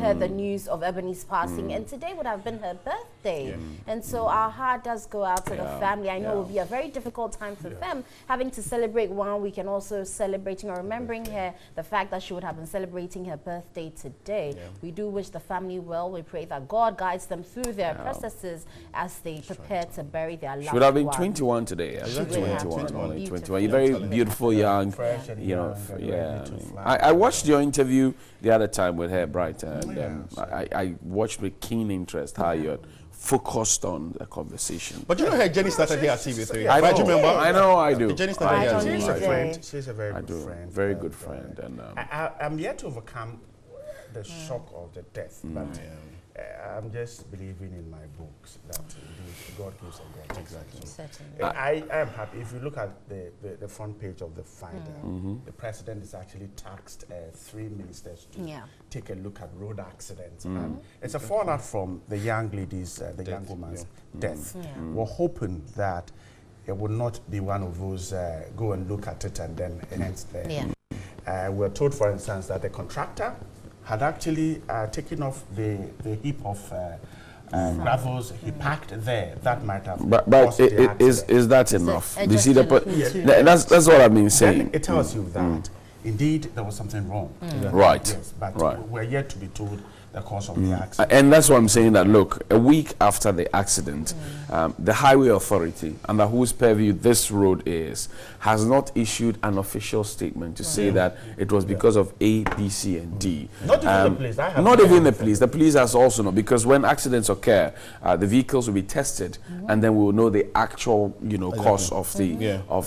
heard the news of Ebony's passing, and today would have been her birthday. And so our heart does go out to the family. I know it will be a very difficult time for them, having to celebrate 1 week and also celebrating or remembering her, the fact that she would have been celebrating her birthday today. We do wish the family well. We pray that God guides them through their processes as they prepare to bury their loved one. She would have been 21 today. 21, only 21. You're very beautiful, young. You know, I watched your interview the other time with her, Brighton, and I watched with keen interest how you're focused on the conversation. But you know, her journey started here at TV3. I know, do you remember? I know, I do. Jenny started here at She's a TV3. friend. She's a very good friend. Very good friend. And I'm yet to overcome the shock of the death, but I'm just believing in my books that God gives and God takes. Certainly. I am happy. If you look at the front page of the Finder, the president is actually tasked 3 ministers to take a look at road accidents. And it's a fallout from the young lady's, the young woman's death. We're hoping that it will not be one of those go and look at it and then it ends there. We're told, for instance, that the contractor had actually taken off the heap of gravels he packed there. That might have caused the accident. Is that enough? Do you see that's what I've been saying. Then it tells you that indeed there was something wrong. Right. Yes, but we're yet to be told the cause of the accident. And that's what I'm saying, that look, a week after the accident, the Highway Authority, under whose purview this road is, has not issued an official statement to say that it was because of A, B, C, and D. Not even the police. Not even the police. The police has also not, because when accidents occur, the vehicles will be tested, and then we will know the actual, cause of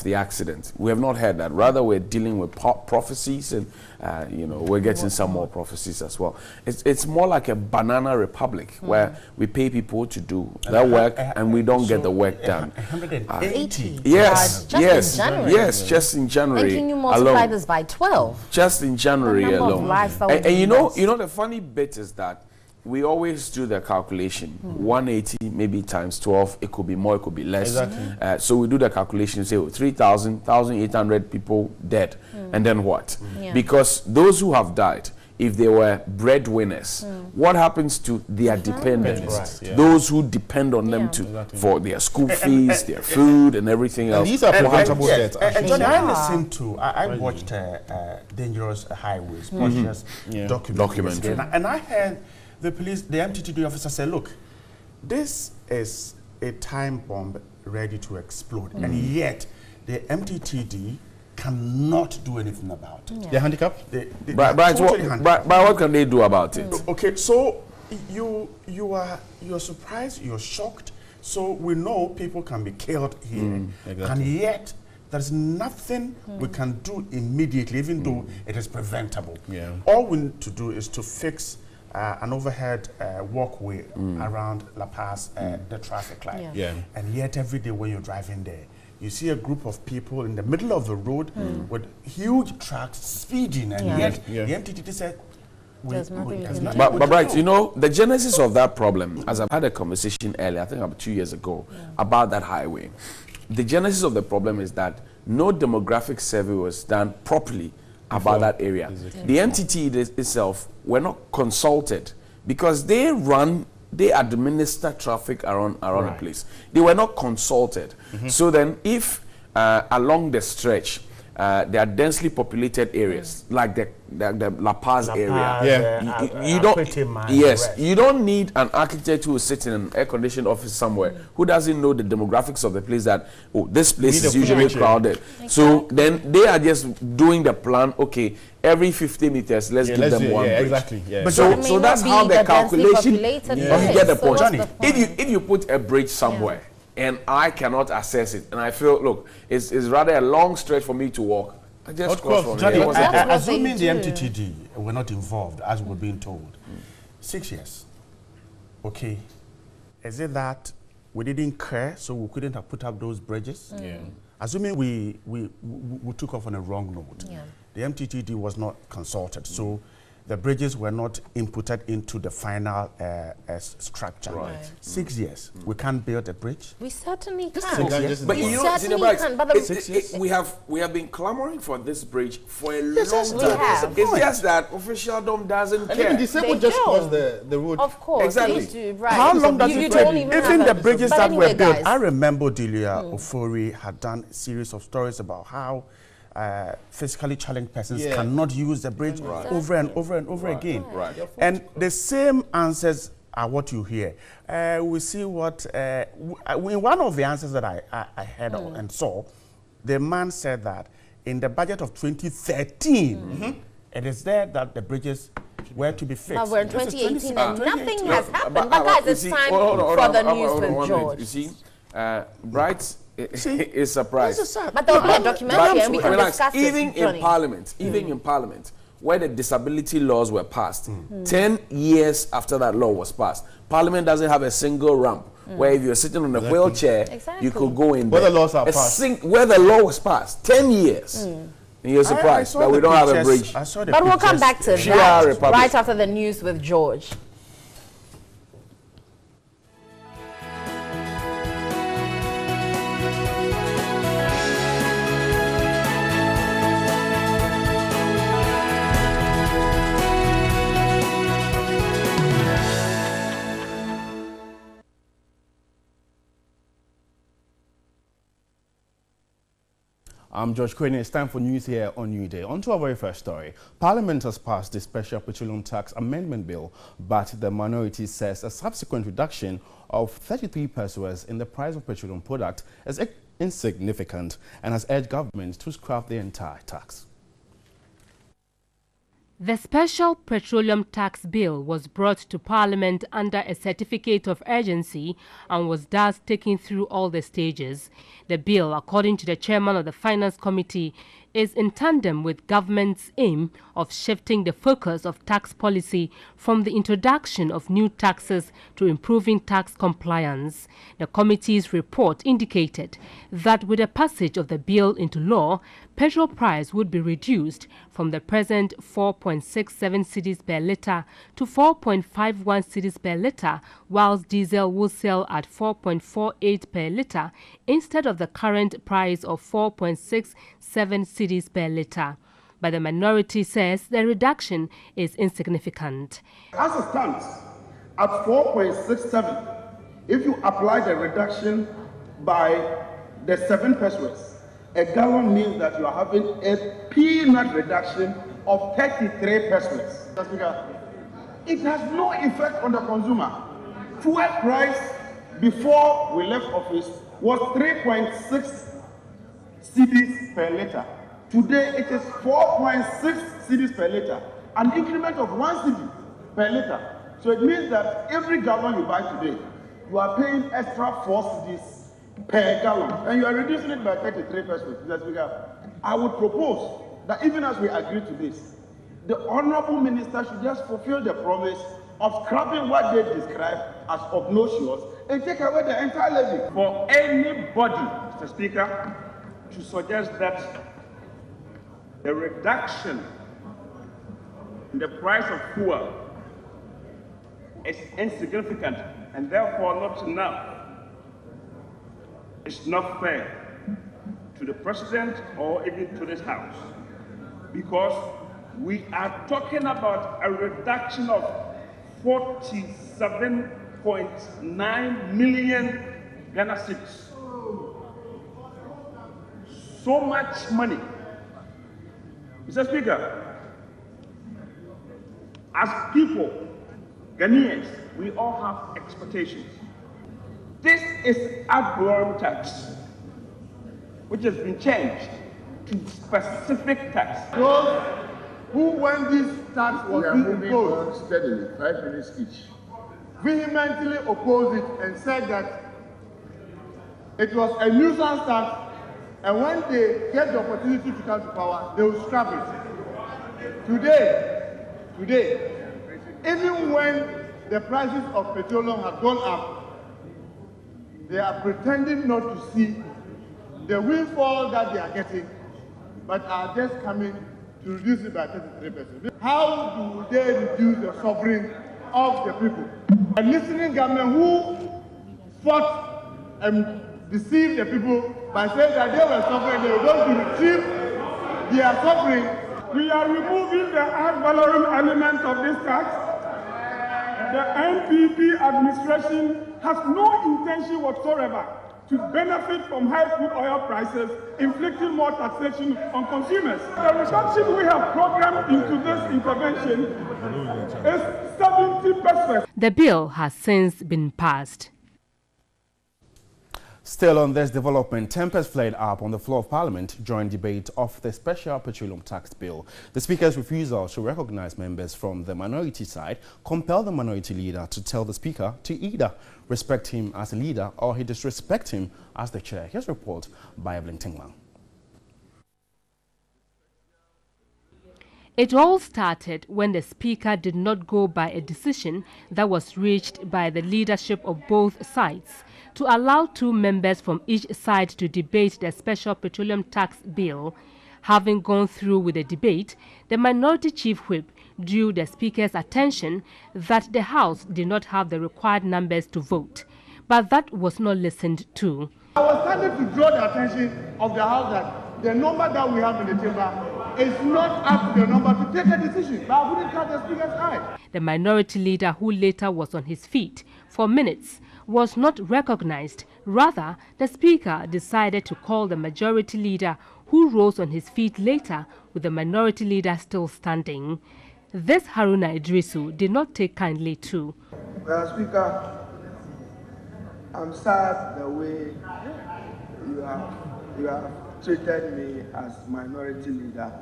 the accident. We have not heard that. Rather, we're dealing with prophecies, and we're getting some more prophecies as well. It's more like a banana republic where we pay people to do their work and we don't get the work done. 180. Yes, just in January. Yes, just in January. And can you multiply alone. this by 12? Just in January alone. And you know the funny bit is that we always do the calculation. 180 maybe times 12, it could be more, it could be less. Exactly. So we do the calculation, say 3,000, 1,800 people dead. And then what? Because those who have died, if they were breadwinners, what happens to their dependents? Those who depend on them for their school fees, their food, and everything else. These are preventable deaths. And Johnny, I listened to, I watched Dangerous Highways, Porsche's documentary. And I heard the police, the MTTD officer say, look, this is a time bomb ready to explode. And yet, the MTTD cannot do anything about it. They're handicapped? But what can they do about it? Okay, so you're surprised, you're shocked. So we know people can be killed here. And yet, there's nothing we can do immediately, even though it is preventable. All we need to do is to fix an overhead walkway around La Paz, the traffic light. And yet every day when you're driving there, you see a group of people in the middle of the road with huge trucks speeding, and yet the MTTD said, there's nothing. But right, the genesis of that problem, as I've had a conversation earlier, I think about 2 years ago, about that highway. The genesis of the problem is that no demographic survey was done properly about that area. The MTT itself were not consulted because they administer traffic around the place. They were not consulted. So then if along the stretch, there are densely populated areas like the La Paz area. You don't need an architect who is sitting in an air-conditioned office somewhere who doesn't know the demographics of the place, that this place is usually crowded. So then they are just doing the plan. Okay, every 50 meters, let's give them one bridge. But so that's how the calculation. You get the point. Johnny, if you put a bridge somewhere, and I cannot access it, and I feel, look, it's rather a long stretch for me to walk. I just cross from Johnny, here. Assuming the MTTD were not involved, as we're being told, 6 years. Okay, is it that we didn't care, so we couldn't have put up those bridges? Assuming we took off on a wrong note, the MTTD was not consulted, so the bridges were not inputted into the final structure. Right. 6 years. We can't build a bridge. We certainly can. But you know, we have been clamoring for this bridge for a long time. It's just that officialdom doesn't care. Even disabled just cross the road. Of course. Exactly. Right. How long does it take? Even the bridges that were built, guys. I remember Delia Ofori had done a series of stories about how physically challenged persons cannot use the bridge over and over and over again. Right. And the same answers are what you hear. We see what, in one of the answers that I heard and saw, the man said that in the budget of 2013, it is there that the bridges were to be fixed. But we're in 2018 and nothing has happened. But guys, it's time for the news with George. You see, Bright is surprised. But there will be a documentary and we can discuss even it, in Parliament, where the disability laws were passed, 10 years after that law was passed, Parliament doesn't have a single ramp where if you're sitting on a wheelchair, you could go in there. Where the laws are passed. Where the law was passed, 10 years. And you're surprised that we don't have a bridge. But we'll come back to that right after the news with George. I'm George Quinn. It's time for news here on NewDay. On to our very first story. Parliament has passed the Special Petroleum Tax Amendment Bill, but the minority says a subsequent reduction of 33 pesos in the price of petroleum product is insignificant and has urged government to scrap the entire tax. The Special Petroleum Tax Bill was brought to Parliament under a certificate of urgency and was thus taken through all the stages. The bill, according to the chairman of the Finance Committee, is in tandem with government's aim of shifting the focus of tax policy from the introduction of new taxes to improving tax compliance. The committee's report indicated that with the passage of the bill into law, petrol price would be reduced from the present 4.67 cedis per litre to 4.51 cedis per litre, whilst diesel will sell at 4.48 per litre instead of the current price of 4.67 cedis per litre. But the minority says the reduction is insignificant. As it stands, at 4.67, if you apply the reduction by the 7 pesos, a gallon means that you are having a peanut reduction of 33 pesos. It has no effect on the consumer. Fuel price before we left office was 3.6 cedis per litre. Today it is 4.6 cedis per litre, an increment of 1 cedi per litre. So it means that every gallon you buy today, you are paying extra 4 cedis per gallon, and you are reducing it by 33 pesos. I would propose that even as we agree to this, the Honourable Minister should just fulfill the promise of scrapping what they describe as obnoxious and take away the entire levy. For anybody, Mr. Speaker, to suggest that the reduction in the price of fuel is insignificant and therefore not enough, it's not fair to the President or even to this House, because we are talking about a reduction of 47.9 million Ghana cedis. So much money. Mr. Speaker, as people, Ghanaians, we all have expectations. This is ad valorem tax, which has been changed to specific tax. Those who, when this tax was being imposed, steadily, 5 minutes each, vehemently opposed it and said that it was a nuisance tax, and when they get the opportunity to come to power, they will scrap it. Today, even when the prices of petroleum have gone up, they are pretending not to see the windfall that they are getting, but are just coming to reduce it by 33%. how do they reduce the suffering of the people? A listening government who fought and deceived the people by saying that they were suffering, they were going to retrieve their suffering. We are removing the ad valorem element of this tax. The NPP administration has no intention whatsoever to benefit from high crude oil prices, inflicting more taxation on consumers. The reduction we have programmed into this intervention is 70%. The bill has since been passed. Still on this development, tempers flared up on the floor of Parliament during debate of the special petroleum tax bill. The Speaker's refusal to recognize members from the minority side compelled the minority leader to tell the Speaker to either respect him as a leader or he disrespect him as the chair. Here's a report by Evelyn Tingman. It all started when the Speaker did not go by a decision that was reached by the leadership of both sides to allow two members from each side to debate the special petroleum tax bill. Having gone through with the debate, the minority chief whip drew the Speaker's attention that the House did not have the required numbers to vote. But that was not listened to. I was trying to draw the attention of the House that the number that we have in the chamber is not up to the number to take a decision. But I wouldn't cut the Speaker's eye. The minority leader, who later was on his feet for minutes, was not recognized. Rather, the Speaker decided to call the majority leader, who rose on his feet later with the minority leader still standing. This Haruna Idrisu did not take kindly to. Speaker, I'm sad the way you have treated me as minority leader.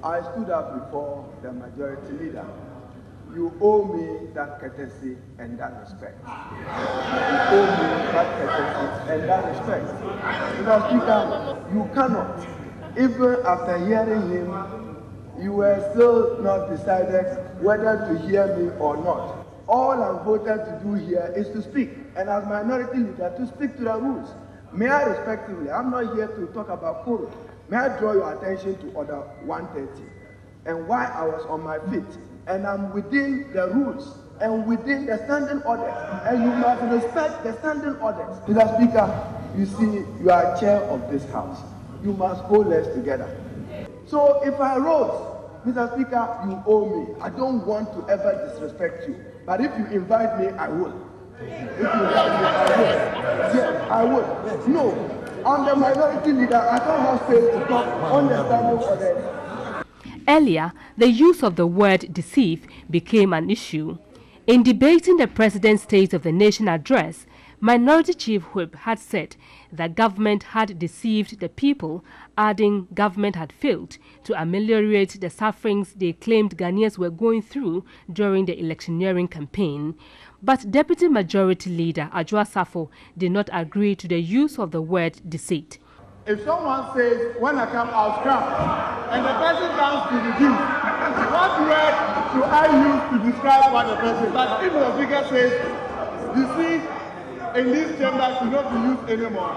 I stood up before the majority leader. You owe me that courtesy and that respect. You owe me that courtesy and that respect. Mr. Speaker, you cannot, even after hearing him, you were still not decided whether to hear me or not. All I'm voted to do here is to speak, and as minority leader, to speak to the rules. May I respectively, I'm not here to talk about quorum. May I draw your attention to Order 130 and why I was on my feet. And I'm within the rules and within the standing orders. And you must respect the standing orders. Mr. Speaker, you see, you are chair of this House. You must hold us together. So if I rose, Mr. Speaker, you owe me. I don't want to ever disrespect you. But if you invite me, I will. If you invite me, I will. Yes, I will. No, I'm the minority leader. I don't have space to talk on the standing orders. Earlier, the use of the word deceive became an issue. In debating the President's State of the Nation address, Minority Chief Whip had said that government had deceived the people, adding government had failed to ameliorate the sufferings they claimed Ghanaians were going through during the electioneering campaign. But Deputy Majority Leader Adwoa Safo did not agree to the use of the word deceit. If someone says, when I come, I'll scram, and the person comes to reduce, what word should I use to describe what the person? But if the Speaker says, deceit in this chamber should not be used anymore,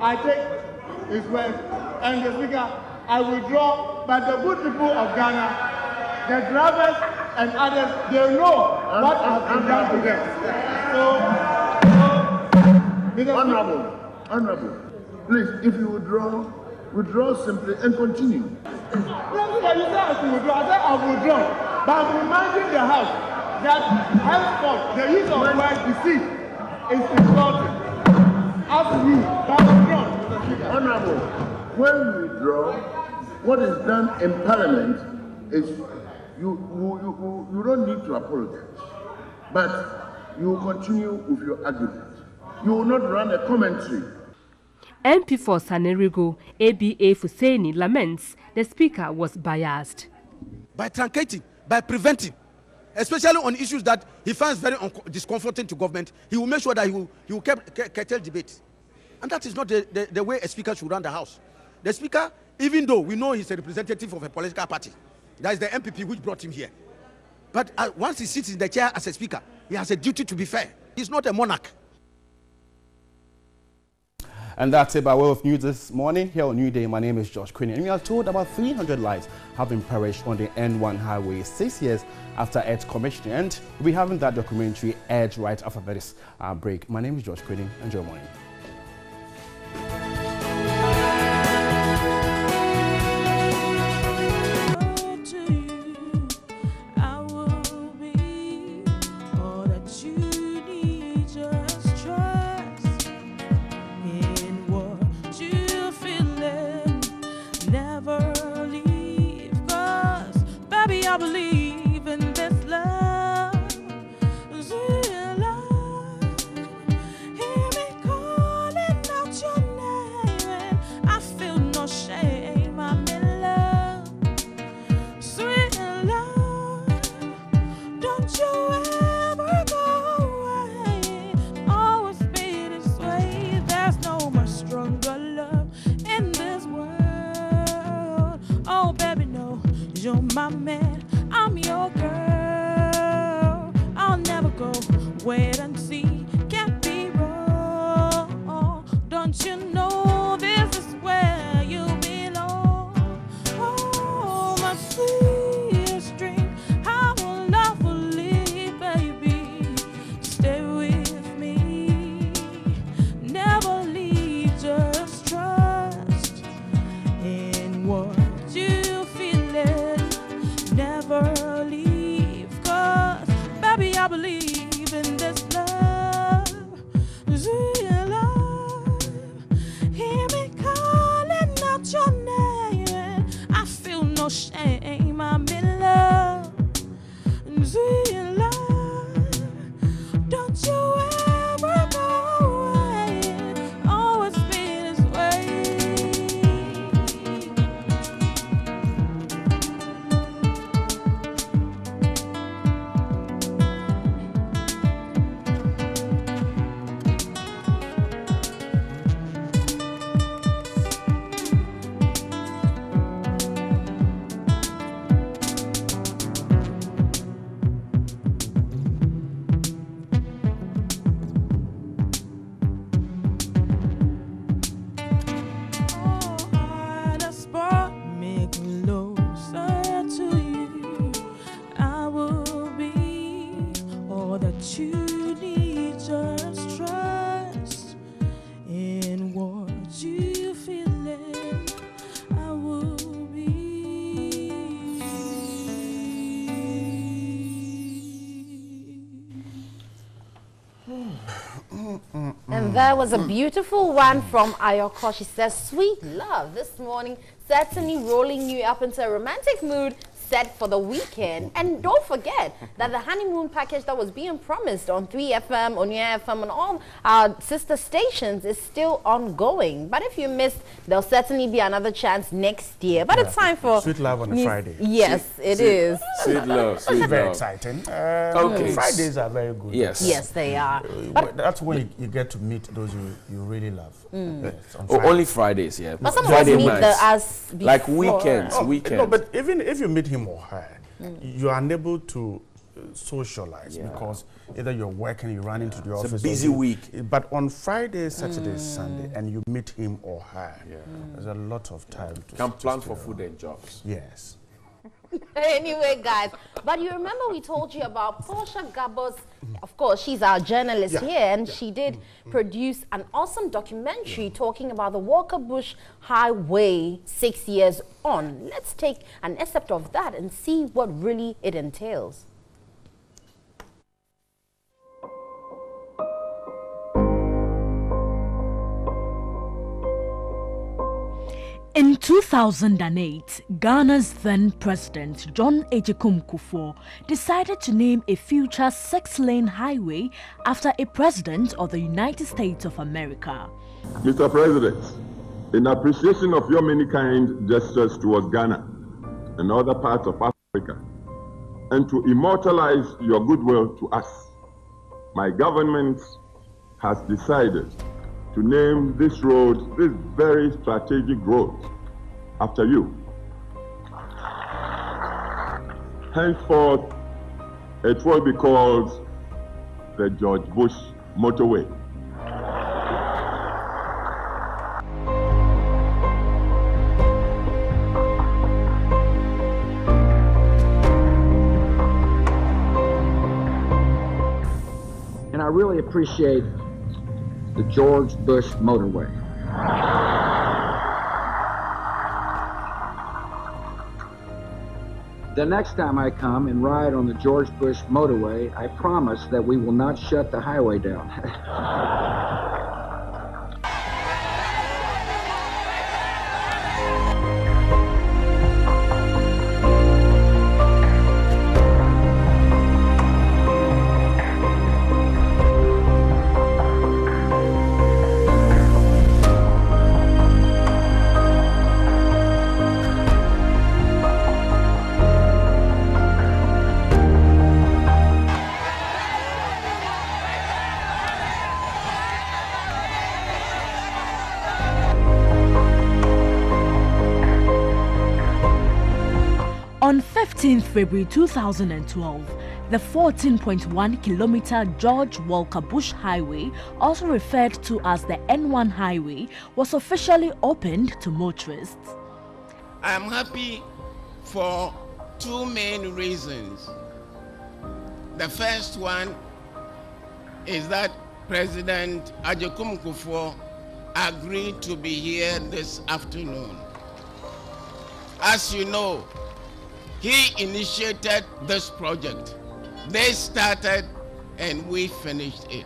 I take his word, and the Speaker, I withdraw. But the good people of Ghana, the drivers and others, they know what has been done to them. Honorable. Please, if you withdraw simply and continue. You said I should withdraw. I said I withdraw. But I'm reminding the House that henceforth the use of the word deceit is insulting. As you, but withdraw. Honorable, when you withdraw, what is done in Parliament is you don't need to apologize. But you will continue with your argument. You will not run a commentary. MP for Sanerigo, ABA Fuseni, laments the Speaker was biased. By truncating, by preventing, especially on issues that he finds very discomforting to government, he will make sure that he will curtail debate. And that is not the way a Speaker should run the House. The Speaker, even though we know he's a representative of a political party, that is the MPP which brought him here. But once he sits in the chair as a Speaker, he has a duty to be fair. He's not a monarch. And that's it by way of news this morning here on New Day. My name is Josh Quinn, and we are told about 300 lives have been perished on the N1 highway 6 years after its commissioning. And we'll be having that documentary aired right after this break. My name is Josh Quinn. Enjoy your morning. I believe in this love, real love. Hear me calling out your name, and I feel no shame. I'm in love, sweet love. Don't you ever go away. Always be this way. There's no more stronger love in this world. Oh, baby, no, you're my man. I'm your girl. I'll never go. Wait and see. Can't be wrong. Don't you know this is where you belong? Oh, my sweetest dream. How lovely, baby. Stay with me. Never leave. Just trust in what you feel. Never leave, 'cause baby, I believe in this love, real love. Hear me calling out your name, and I feel no shame. I'm in love, real love. Don't you ever go away. Always be this way. And that was a beautiful one from Ayoko. She says, sweet love. This morning, certainly rolling you up into a romantic mood set for the weekend. And don't forget that the honeymoon package that was being promised on 3FM, on your FM, and all our sister stations is still ongoing. But if you missed, there'll certainly be another chance next year. But it's time for Sweet Love on a Friday. Yes, it is. Sweet love, sweet love. Very exciting. Okay. Fridays are very good. Yes. Yes, they are. That's when you get to meet those you really love. Yes, on Oh, Friday. only Fridays, yeah. But some of us Friday meet nights. us before. Like weekends, weekends. No, but even if you meet him or her, you are unable to socialize because either you're working, you run into the office. It's a busy week. But on Friday, Saturday, Sunday, and you meet him or her, there's a lot of time to Can plan for food and jobs. Yes. Anyway, guys, but you remember we told you about Portia Gabos. Of course, she's our journalist here, and she did produce an awesome documentary talking about the Walker Bush Highway 6 years on. Let's take an excerpt of that and see what really it entails. In 2008, Ghana's then President John Agyekum Kufuor decided to name a future 6-lane highway after a president of the United States of America. Mr. President, in appreciation of your many kind gestures towards Ghana and other parts of Africa, and to immortalize your goodwill to us, my government has decided to name this road, this very strategic road, after you. Henceforth, it will be called the George Bush Motorway. And I really appreciate the George Bush motorway. The next time I come and ride on the George Bush motorway, I promise that we will not shut the highway down. On 15th February 2012, the 14.1-kilometer George Walker Bush Highway, also referred to as the N1 Highway, was officially opened to motorists. I am happy for two main reasons. The first one is that President Agyekum Kufuor agreed to be here this afternoon. As you know, he initiated this project. They started and we finished it.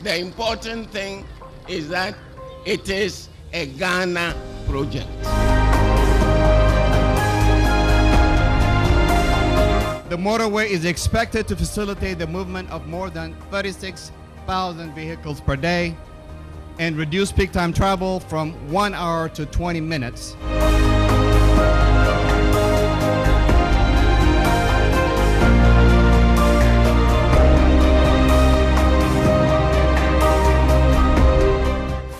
The important thing is that it is a Ghana project. The motorway is expected to facilitate the movement of more than 36,000 vehicles per day and reduce peak time travel from 1 hour to 20 minutes.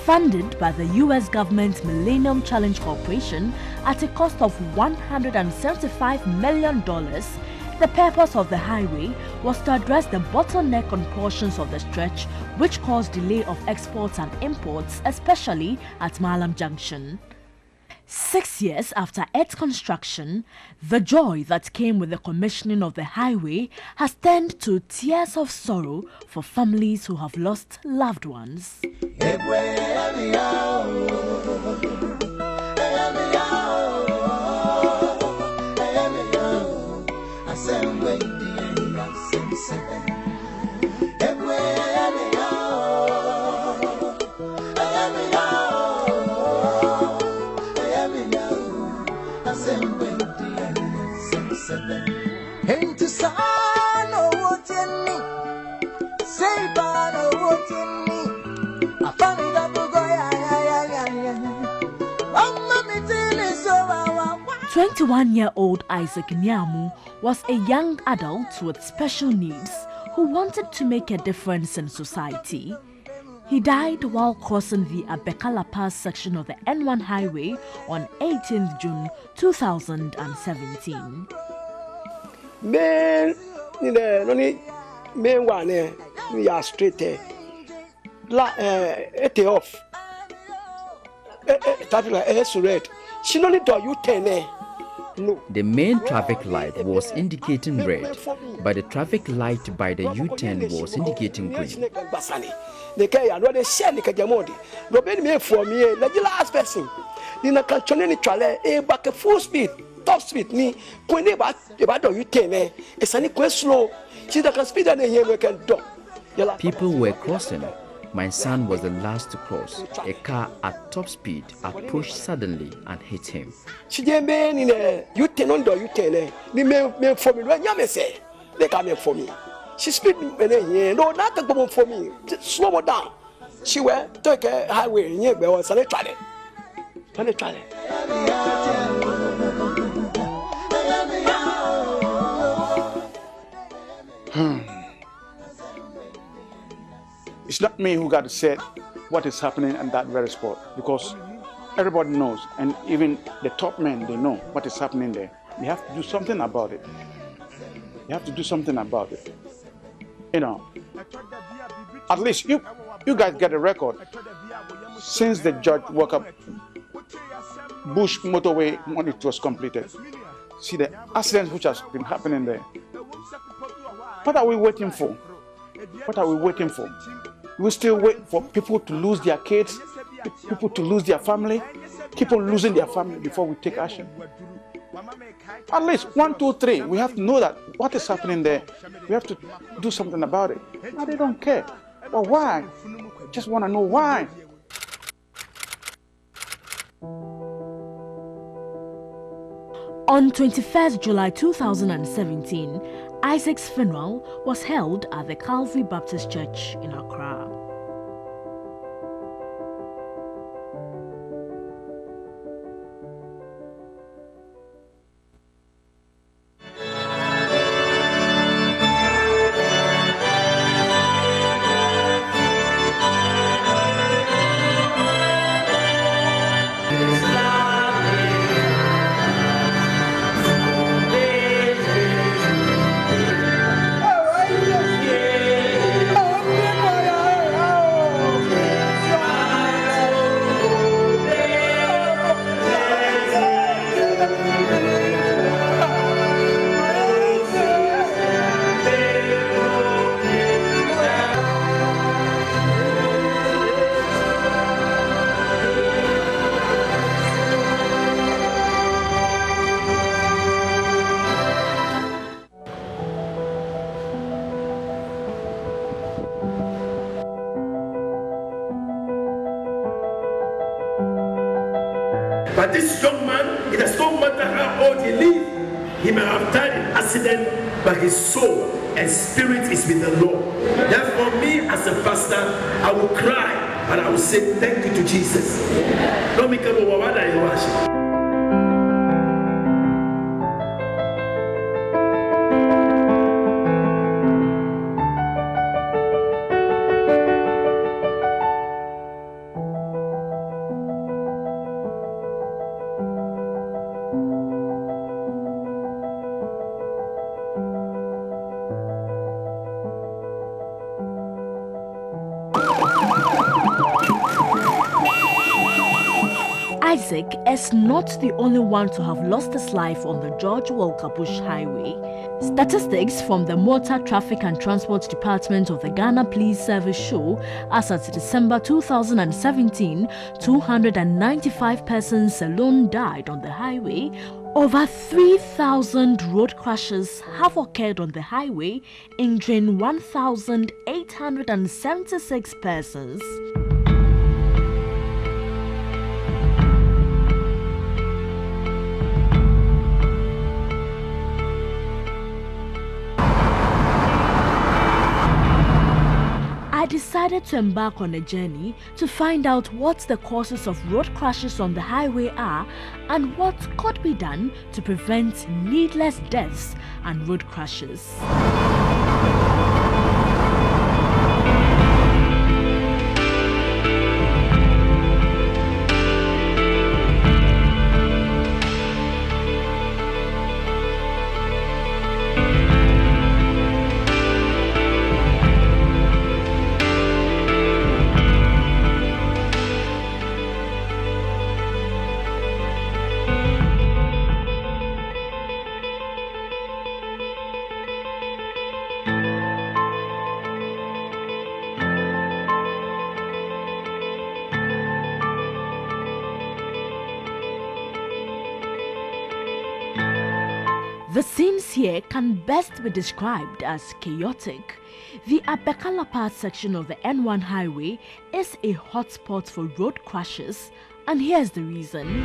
Funded by the US government's Millennium Challenge Corporation at a cost of $175 million, the purpose of the highway was to address the bottleneck on portions of the stretch which caused delay of exports and imports, especially at Malam Junction. 6 years after its construction, the joy that came with the commissioning of the highway has turned to tears of sorrow for families who have lost loved ones. "21-year-old Isaac Nyamu was a young adult with special needs who wanted to make a difference in society. He died while crossing the Abekala Pass section of the N1 highway on 18th June 2017. The main traffic light was indicating red, but the traffic light by the U-turn was indicating green. Full speed, top speed, ni slow. People were crossing. My son was the last to cross. A car at top speed approached suddenly and hit him. She speed no, not the for me. Slow down. She went to a highway near Bell and try it. It's not me who got to say what is happening in that very spot, because everybody knows, and even the top men, they know what is happening there. They have to do something about it. You have to do something about it. You know, at least you guys get a record since the George Walker Bush motorway when it was completed. See the accidents which has been happening there. What are we waiting for? What are we waiting for? We still wait for people to lose their kids, people to lose their family, keep on losing their family before we take action. At least 1, 2, 3, we have to know that what is happening there. We have to do something about it. But they don't care. But why? Just want to know why. On 21st July 2017, Isaac's funeral was held at the Calvary Baptist Church in Accra. But this young man, it does not matter how old he lives, he may have died in accident, but his soul and spirit is with the Lord. Therefore, me as a pastor, I will cry, but I will say thank you to Jesus. Don't make a wawada in worship. Isaac is not the only one to have lost his life on the George Walker Bush Highway. Statistics from the Motor Traffic and Transport Department of the Ghana Police Service show as at December 2017, 295 persons alone died on the highway. Over 3,000 road crashes have occurred on the highway, injuring 1,876 persons. I decided to embark on a journey to find out what the causes of road crashes on the highway are and what could be done to prevent needless deaths and road crashes. The scenes here can best be described as chaotic. The Abekalapa section of the N1 highway is a hotspot for road crashes, and here's the reason.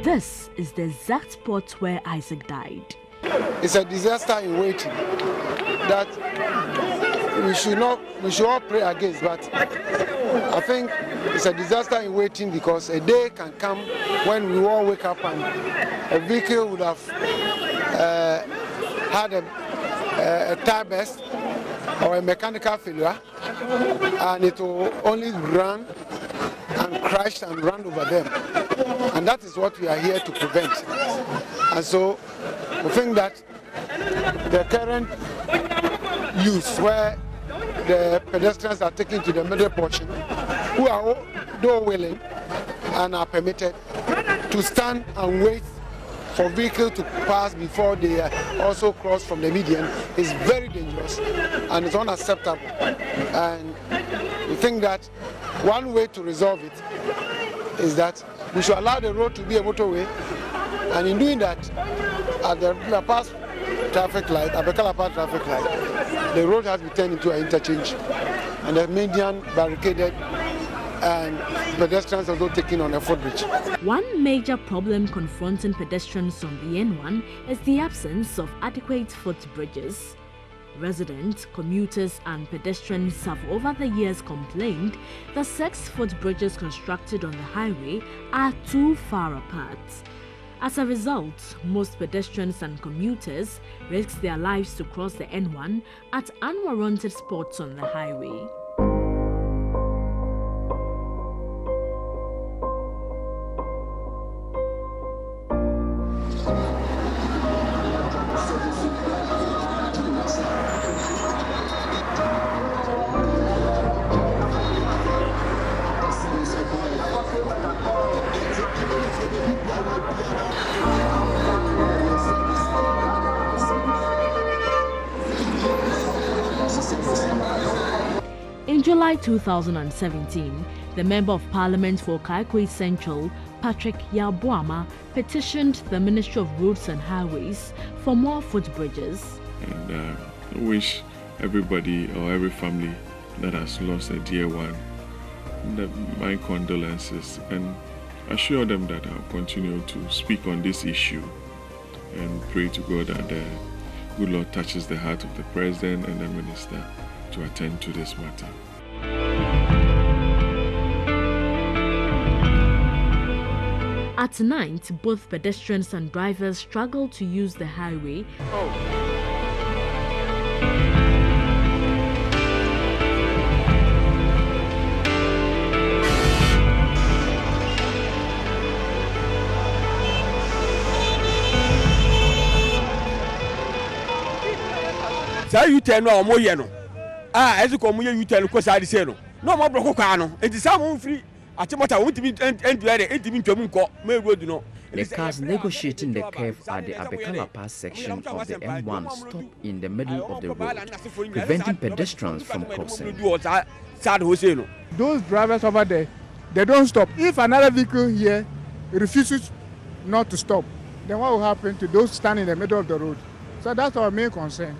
This is the exact spot where Isaac died. It's a disaster in waiting that we should all pray against, but I think it's a disaster in waiting because a day can come when we all wake up and a vehicle would have had a tire burst or a mechanical failure, and it will only run and crash and run over them. And that is what we are here to prevent. And so we think that the current use where the pedestrians are taken to the middle portion who are though willing and are permitted to stand and wait for vehicles to pass before they also cross from the median is very dangerous and it's unacceptable. And we think that one way to resolve it is that we should allow the road to be a motorway, and in doing that, at the La Paz traffic light, Abekala Paz traffic light, the road has been turned into an interchange, and the median barricaded, and pedestrians also taken on a footbridge. One major problem confronting pedestrians on the N1 is the absence of adequate footbridges. Residents, commuters and pedestrians have over the years complained that 6 footbridges constructed on the highway are too far apart. As a result, most pedestrians and commuters risk their lives to cross the N1 at unwarranted spots on the highway. In July 2017, the Member of Parliament for Kaikwe Central, Patrick Yabuama, petitioned the Ministry of Roads and Highways for more footbridges. And I wish everybody or every family that has lost a dear one my condolences, and assure them that I'll continue to speak on this issue and pray to God that the good Lord touches the heart of the President and the Minister to attend to this matter. At night, both pedestrians and drivers struggle to use the highway. Say you tell no mo ye no as ko mo ye you tell ko say say no mo bro ko no enti say mo free achimota won't The cars negotiating the curve at the Abekala Pass section of the M1 stop in the middle of the road, preventing pedestrians from crossing. Those drivers over there, they don't stop. If another vehicle here refuses not to stop, then what will happen to those standing in the middle of the road? So that's our main concern.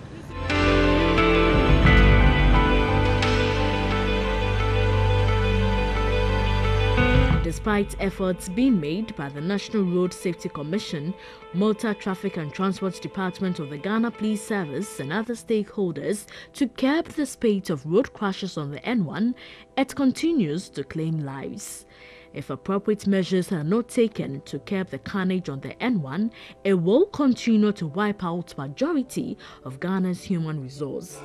Despite efforts being made by the National Road Safety Commission, Motor Traffic and Transport Department of the Ghana Police Service and other stakeholders to curb the spate of road crashes on the N1, it continues to claim lives. If appropriate measures are not taken to curb the carnage on the N1, it will continue to wipe out majority of Ghana's human resource.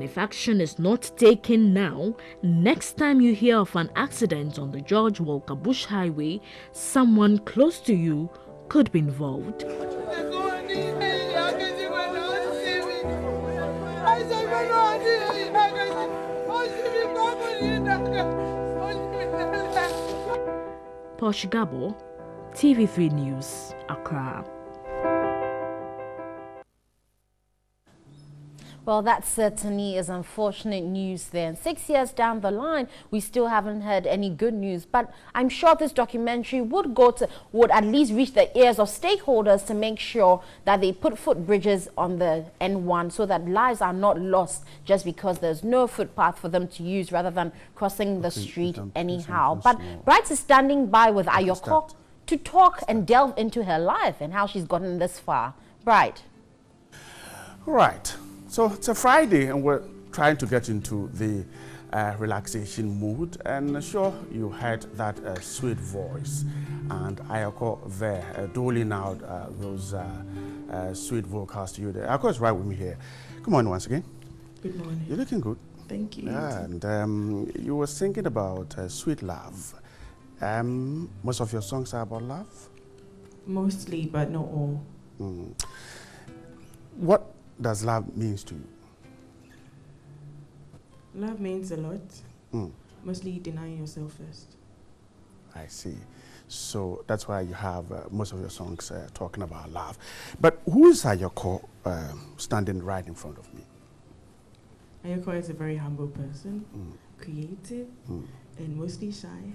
If action is not taken now, next time you hear of an accident on the George Walker Bush Highway, someone close to you could be involved. Posh Gabo, TV3 News, Accra. Well, that certainly is unfortunate news there. And 6 years down the line, we still haven't heard any good news. But I'm sure this documentary would at least reach the ears of stakeholders to make sure that they put footbridges on the N1 so that lives are not lost just because there's no footpath for them to use rather than crossing the street anyhow. But Bright is standing by with Ayoko to talk and delve into her life and how she's gotten this far. Bright. Right. So it's a Friday and we're trying to get into the relaxation mood, and sure you heard that sweet voice and Ayoko there doling out those sweet vocals to you there. Ayoko is right with me here. Good morning once again. Good morning. You're looking good. Thank you. Yeah, and you were thinking about sweet love. Most of your songs are about love? Mostly, but not all. What does love mean to you? Love means a lot. Mostly denying yourself first. I see. So that's why you have most of your songs talking about love. But who is Ayoko standing right in front of me? Ayoko is a very humble person, creative, and mostly shy.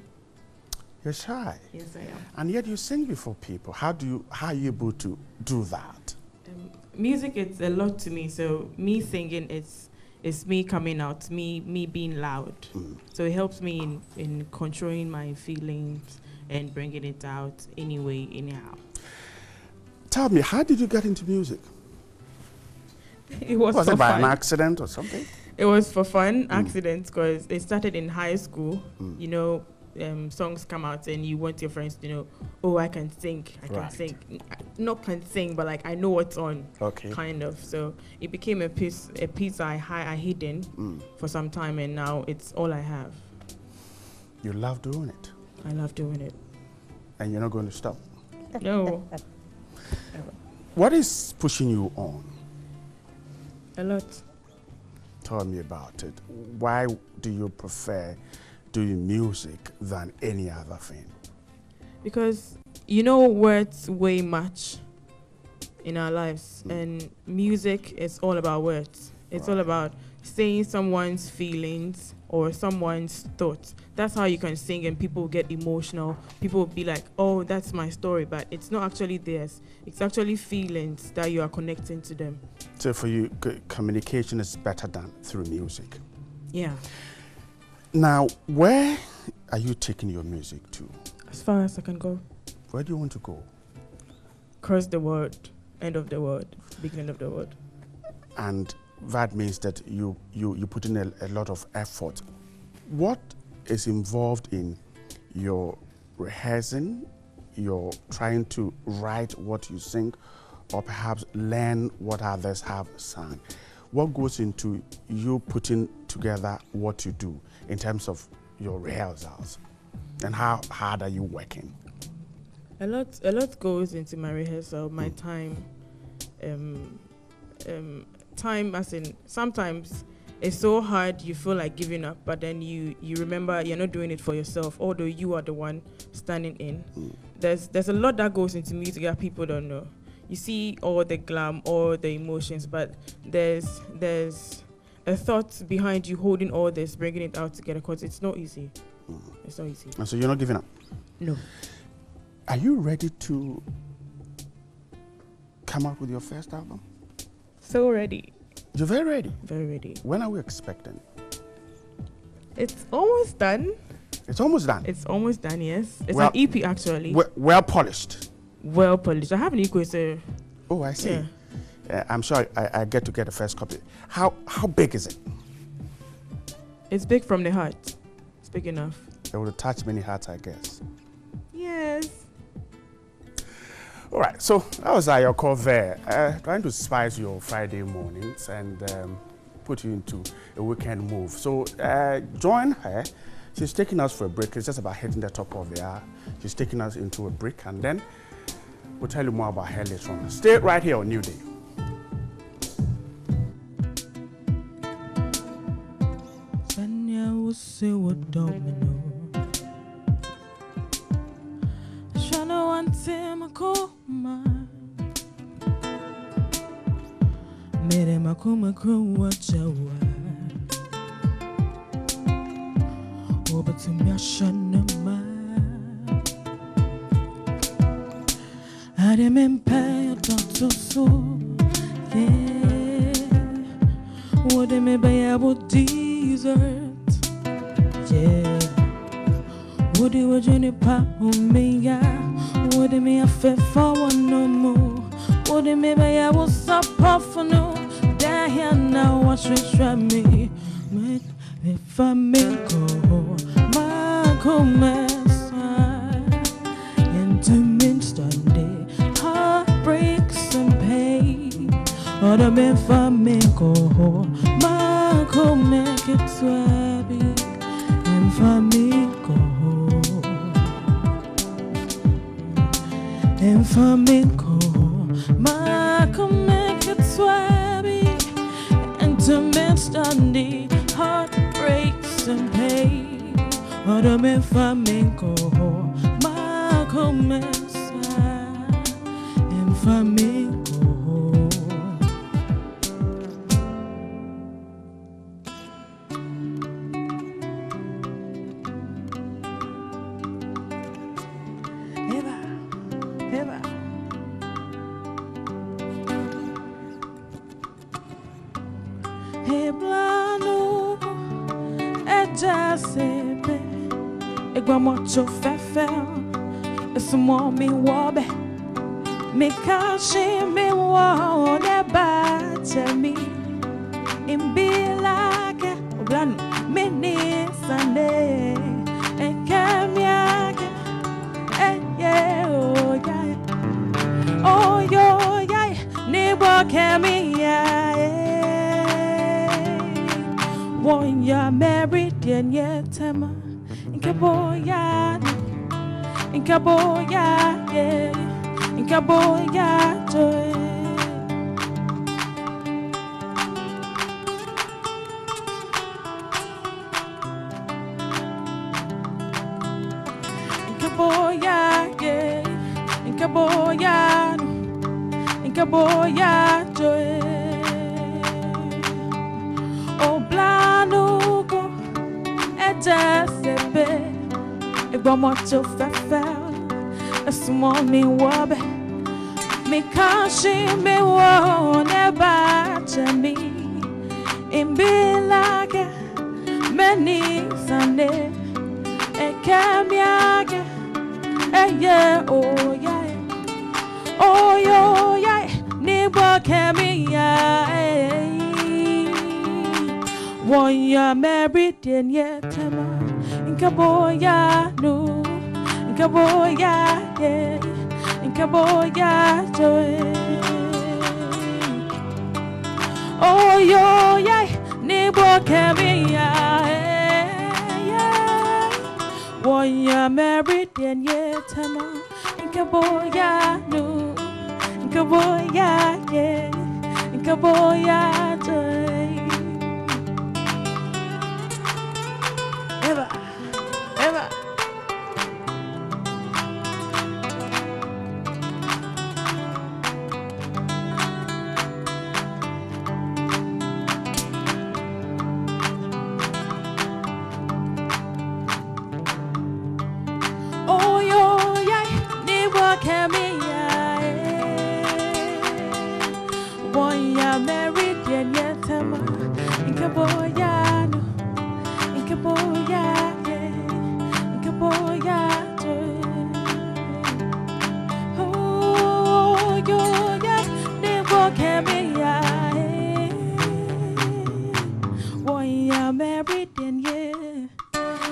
You're shy? Yes, I am. And yet you sing before people. How are you able to do that? Music is a lot to me. So me singing is me coming out, me being loud. So it helps me in controlling my feelings and bringing it out anyway, anyhow. Tell me, how did you get into music? It was it by fun. an accident or something? It was for fun, accidents, because it started in high school. You know, songs come out and you want your friends to know, oh, I can sing, I can sing. Not can sing, but like I know what's on, kind of. So it became a piece I hidden for some time, and now it's all I have. You love doing it? I love doing it. And you're not going to stop? No. What is pushing you on? A lot. Tell me about it. Why do you prefer doing music than any other thing? Because you know words weigh much in our lives, and music is all about words. It's all about saying someone's feelings or someone's thoughts. That's how you can sing and people get emotional. People will be like, oh, that's my story, but it's not actually theirs. It's actually feelings that you are connecting to them. So for you, communication is better done through music? Yeah. Now, where are you taking your music to? As far as I can go. Where do you want to go? Across the world, end of the world, beginning of the world. And that means that you put in a lot of effort. What is involved in your rehearsing, your trying to write what you sing, or perhaps learn what others have sung? What goes into you putting together what you do in terms of your rehearsals? And how hard are you working? A lot goes into my rehearsal, my time. Time as in, sometimes it's so hard you feel like giving up, but then you remember you're not doing it for yourself, although you are the one standing in. There's a lot that goes into music that people don't know. You see all the glam, all the emotions, but there's a thought behind you holding all this, bringing it out together, because it's not easy. It's not easy. And so you're not giving up? No. Are you ready to come out with your first album? So ready. You're very ready? Very ready. When are we expecting? It's almost done. It's almost done? It's almost done, yes. It's an EP, actually. Well polished? Well polished. I have an EP, so... Oh, I see. Yeah. I'm sure I get to get the first copy. How big is it? It's big from the heart. It's big enough. It will touch many hearts, I guess. Yes. All right, so that was your call there, trying to spice your Friday mornings and put you into a weekend move. So join her. She's taking us for a break. It's just about hitting the top of the hour. She's taking us into a break, and then we'll tell you more about her later on. Stay right here on New Day. Mere makuma kruwa jawa Obatumya shanama Ademempe dotoso Yeah Wodeme bayabo desert Yeah Wodi wajene pa omeya Wodeme afe forward no more Wodeme bayabo sapafano Here now, watch me try me. If I make my comments into midday, heartbreaks and pain. Or the if I make my comments, it's happy. If I make my comments, it's happy. me flamenco, ma começa em flamenco. Heblano é já sempre igual muito fefé. Esse homem wobe me cache me wo ne bate me imbilake oblano me ni sane e kamiake e ye oh yo ya ni bo kamia. When you're married and yet tema in Kaboya, yeah, in Kaboya, joy. In Kaboya, yeah, in Kaboya, joy. Jasepe, igual muito fefé. Esse homem wobe me cache me wo ne bate me imbilake meni sane e kamiake e ye oh yo ni bo kamia when you're married and yet in Kaboya, no, in Kaboya, yeah, in Kaboya, joy. Oh, yo, yeah, Nebo Kamia, yeah. When you're married and yet in Kaboya, no, in Kaboya, yeah, in Kaboya, joy. Ever. Oh, yo, yeah, never can be, when you're married, and yet, in Kaboya, in Kaboya. Oh, yo, yeah, never can be. When you're married, and yeah,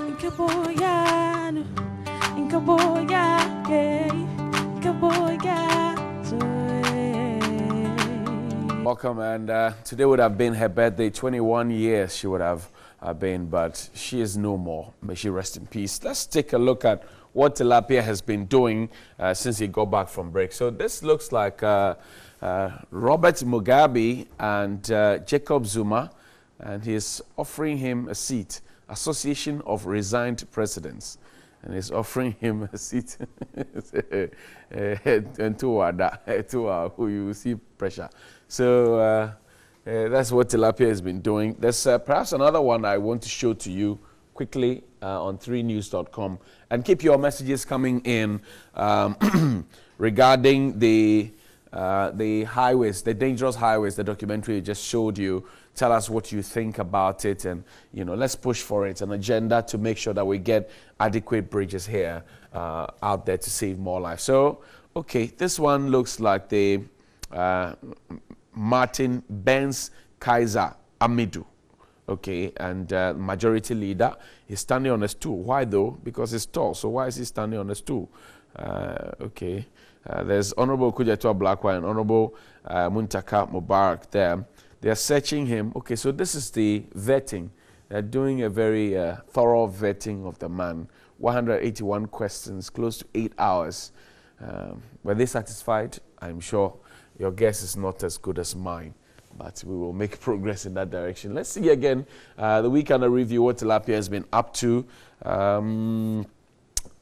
in Kaboya, yeah, in Kaboya. Welcome, and today would have been her birthday. 21 years she would have been, but she is no more. May she rest in peace. Let's take a look at what Tilapia has been doing since he got back from break. So this looks like Robert Mugabe and Jacob Zuma, and he's offering him a seat. Association of Resigned Presidents, and he's offering him a seat. And to who you see pressure. So that's what Tilapia has been doing. There's perhaps another one I want to show to you quickly on 3news.com. And keep your messages coming in regarding the highways, the dangerous highways, the documentary I just showed you. Tell us what you think about it, and let's push for it, an agenda to make sure that we get adequate bridges here out there to save more lives. So, okay, this one looks like the Martin Benz Kaiser Amidu. Okay, and majority leader is standing on a stool. Why though? Because he's tall. So why is he standing on a stool? Okay, there's Honorable Kujatua Blackwell and Honorable Muntaka Mubarak there. They are searching him. Okay, so this is the vetting. They're doing a very thorough vetting of the man. 181 questions, close to 8 hours. Were they satisfied? I'm sure your guess is not as good as mine. but we will make progress in that direction. Let's see again the weekend review, what Tilapia has been up to.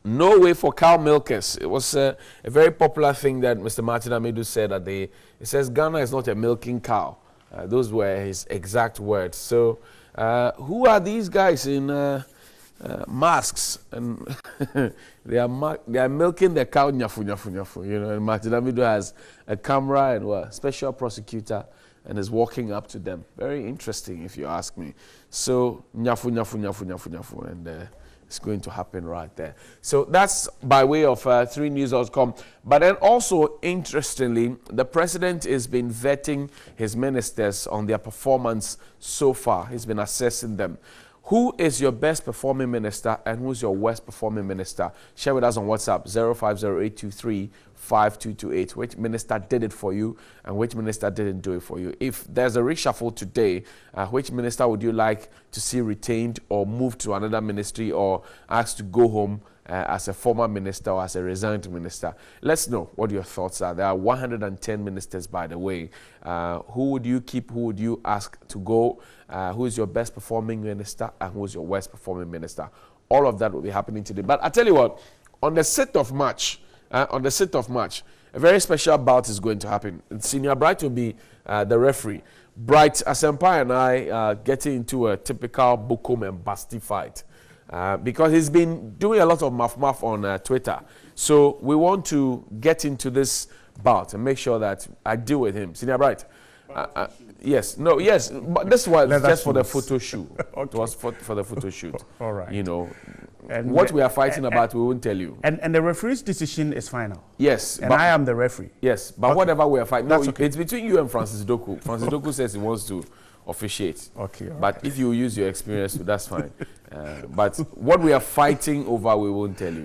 No way for cow milkers. It was a very popular thing that Mr. Martin Amidu said that he says Ghana is not a milking cow. Those were his exact words. So who are these guys in masks? And they are milking the cow, nyafu, nyafu, nyafu. You know, and Martin Amidu has a camera and a special prosecutor and is walking up to them. Very interesting, if you ask me. So nyafu, nyafu, nyafu, nyafu, nyafu, and it's going to happen right there. So that's by way of 3news.com. But then also, interestingly, the president has been vetting his ministers on their performance so far. He's been assessing them. Who is your best performing minister and who's your worst performing minister? Share with us on WhatsApp, 0508235228. Which minister did it for you and which minister didn't do it for you? If there's a reshuffle today, which minister would you like to see retained or moved to another ministry or asked to go home as a former minister or as a resigned minister? Let's know what your thoughts are. There are 110 ministers, by the way. Who would you keep? Who would you ask to go? Who is your best performing minister and who is your worst performing minister? All of that will be happening today. But I tell you what, on the 6th of March, a very special bout is going to happen. Senior Bright will be the referee. Bright Asempa and I getting into a typical Bukom and Basti fight. Because he's been doing a lot of muff on Twitter. So we want to get into this bout and make sure that I deal with him. Senior Bright? Yes, but this was just for the photo shoot. Okay. It was for the photo shoot. All right. You know, and what we are fighting about, we won't tell you. And the referee's decision is final. Yes. And I am the referee. Yes, but okay. Whatever we are fighting, no, okay. It's between you and Francis Doku. Francis Doku says he wants to officiate. Okay. But if you use your experience, that's fine. But what we are fighting over, we won't tell you.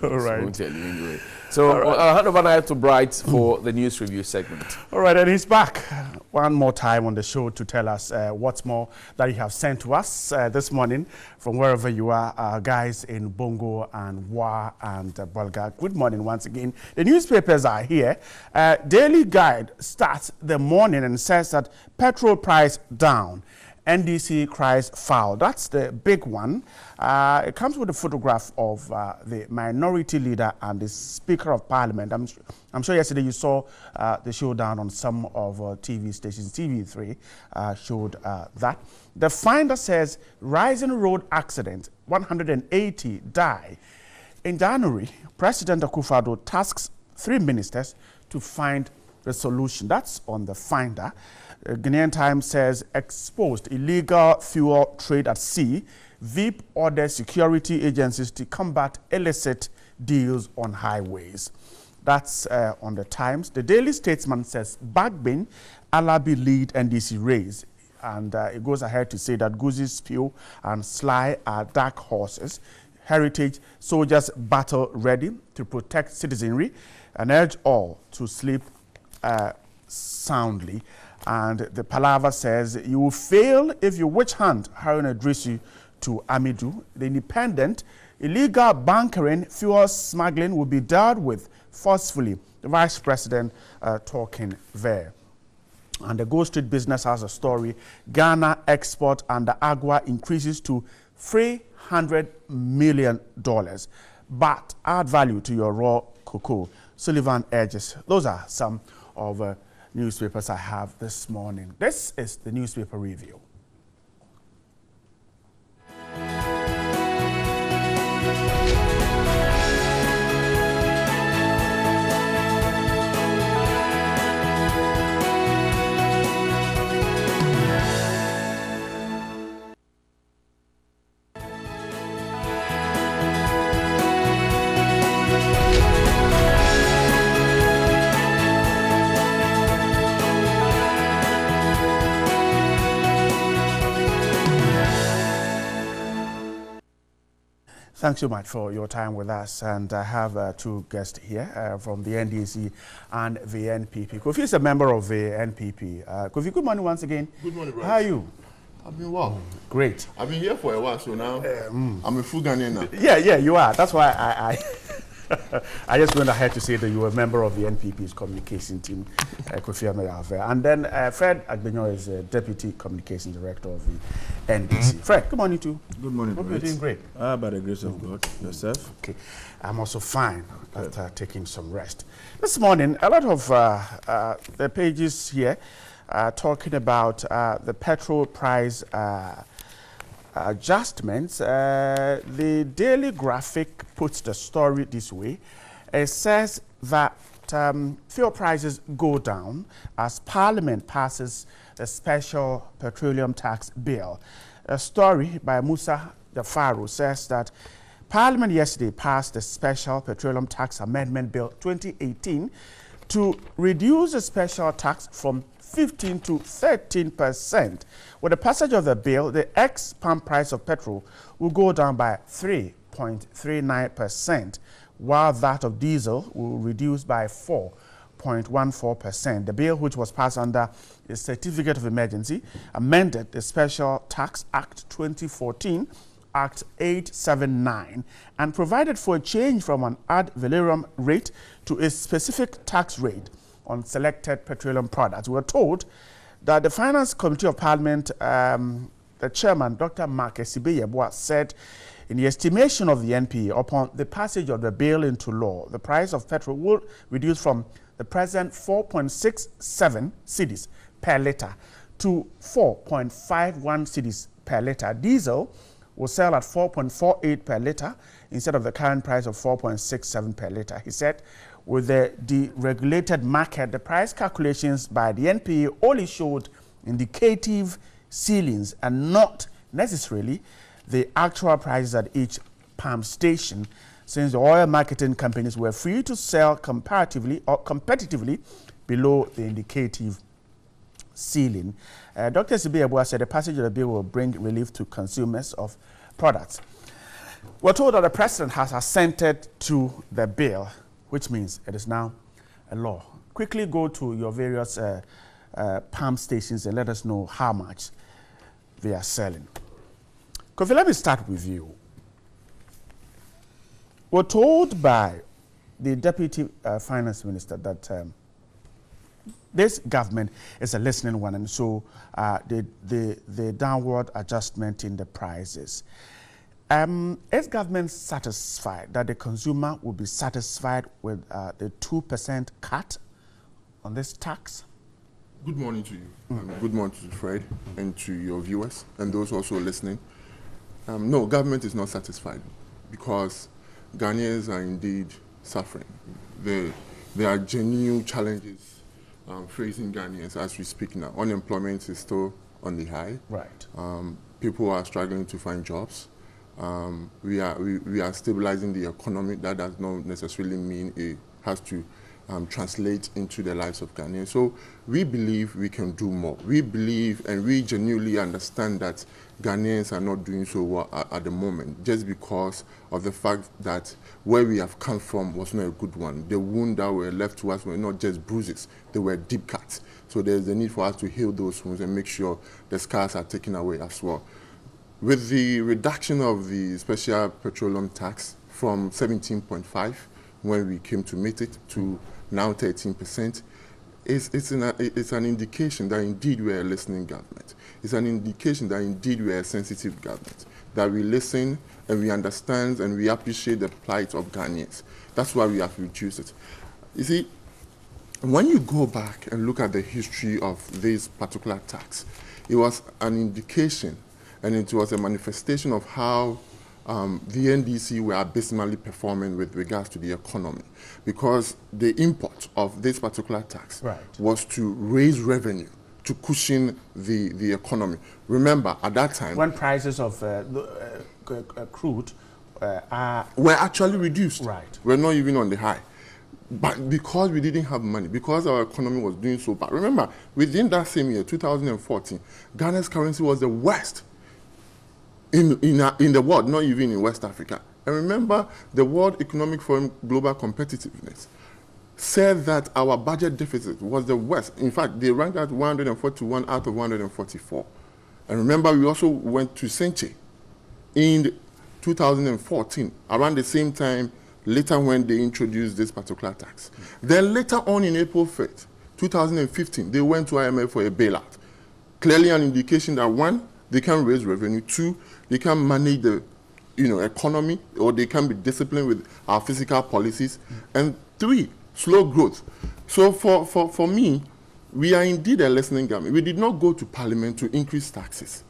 All right. We won't tell you anyway. So I'll hand over now to Bright for the news review segment. All right, and he's back one more time on the show to tell us what's more that you have sent to us this morning from wherever you are, guys in Bongo and Wa and Bolga. Good morning once again. The newspapers are here. Daily Guide starts the morning and says that petrol price down. NDC cries foul. That's the big one. It comes with a photograph of the minority leader and the Speaker of Parliament. I'm sure yesterday you saw the showdown on some of TV stations. TV3 showed that. The Finder says rising road accident, 180 die. In January, President Akufo-Addo tasks 3 ministers to find the solution. That's on the Finder. Ghanaian Times says exposed illegal fuel trade at sea. VIP orders security agencies to combat illicit deals on highways. That's on the Times. The Daily Statesman says Bagbin, Alabi lead NDC race. And it goes ahead to say that Guzi, Spew and Sly are dark horses. Heritage soldiers battle ready to protect citizenry and urge all to sleep soundly. And the Palaver says, you will fail if you witch hunt Harun Idrisu to Amidu. The Independent, illegal bunkering, fuel smuggling will be dealt with forcefully. The Vice President talking there. And the Gold Street Business has a story. Ghana export under Agua increases to $300 million. But add value to your raw cocoa. Sullivan urges. Those are some of newspapers I have this morning. This is the newspaper review. Thanks so much for your time with us. And I have 2 guests here from the NDC and the NPP. Kofi is a member of the NPP. Kofi, good morning once again. Good morning, Bryce. How are you? I've been well. Great. I've been here for a while, so now I'm a full Ghanaian now. Yeah, you are. That's why I just went ahead to say that you were a member of the NPP's communication team, Kofi Ameyave. And then Fred Agbenyo is Deputy Communication Director of the NDC. Fred, good morning to you. Good morning. Hope you're doing great. By the grace of God. Yourself? Okay. I'm also fine after taking some rest. This morning, a lot of the pages here are talking about the petrol price adjustments. The Daily Graphic puts the story this way. It says that fuel prices go down as Parliament passes the special petroleum tax bill. A story by Musa Jafaro says that Parliament yesterday passed the special petroleum tax amendment bill 2018 to reduce the special tax from 15 to 13%. With the passage of the bill, the ex-pump price of petrol will go down by 3.39%, while that of diesel will reduce by 4.14%. The bill, which was passed under a certificate of emergency, amended the Special Tax Act 2014, Act 879, and provided for a change from an ad valorem rate to a specific tax rate on selected petroleum products. We were told that the Finance Committee of Parliament, the chairman, Dr. Mark Esibeyeboa, said in the estimation of the NPA, upon the passage of the bill into law, the price of petrol will reduce from the present 4.67 cedis per litre to 4.51 cedis per litre. Diesel will sell at 4.48 per litre instead of the current price of 4.67 per litre. He said, with the deregulated market, the price calculations by the NPA only showed indicative ceilings and not necessarily the actual prices at each pump station, since the oil marketing companies were free to sell comparatively or competitively below the indicative ceiling. Dr. Sibeyabua said the passage of the bill will bring relief to consumers of products. We're told that the President has assented to the bill, which means it is now a law. Quickly go to your various pump stations and let us know how much they are selling. Kofi, let me start with you. We're told by the Deputy Finance Minister that this government is a listening one, and so the downward adjustment in the prices. Is government satisfied that the consumer will be satisfied with the 2% cut on this tax? Good morning to you. Good morning to Fred and to your viewers and those also listening. No, government is not satisfied because Ghanaians are indeed suffering. There are genuine challenges facing Ghanaians as we speak now. Unemployment is still on the high. Right. People are struggling to find jobs. We are stabilizing the economy. That does not necessarily mean it has to translate into the lives of Ghanaians. So we believe we can do more. We believe and we genuinely understand that Ghanaians are not doing so well at the moment, just because of the fact that where we have come from was not a good one. The wounds that were left to us were not just bruises, they were deep cuts. So there's a need for us to heal those wounds and make sure the scars are taken away as well. With the reduction of the special petroleum tax from 17.5 when we came to meet it to now 13%, it's an indication that indeed we are a listening government. It's an indication that indeed we are a sensitive government, that we listen and we understand and we appreciate the plight of Ghanaians. That's why we have reduced it. You see, when you go back and look at the history of this particular tax, it was an indication and it was a manifestation of how the NDC were abysmally performing with regards to the economy, because the import of this particular tax was to raise revenue to cushion the economy. Remember, at that time, when prices of crude were actually reduced, we're not even on the high. But because we didn't have money, because our economy was doing so bad. Remember, within that same year, 2014, Ghana's currency was the worst in the world, not even in West Africa. And remember, the World Economic Forum Global Competitiveness said that our budget deficit was the worst. In fact, they ranked at 141 out of 144. And remember, we also went to Senche in 2014, around the same time later when they introduced this particular tax. Then later on in April 1st, 2015, they went to IMF for a bailout. Clearly an indication that one, they can raise revenue, two, they can manage the economy, or they can be disciplined with our fiscal policies, and three, slow growth. So for me, we are indeed a listening government. We did not go to Parliament to increase taxes,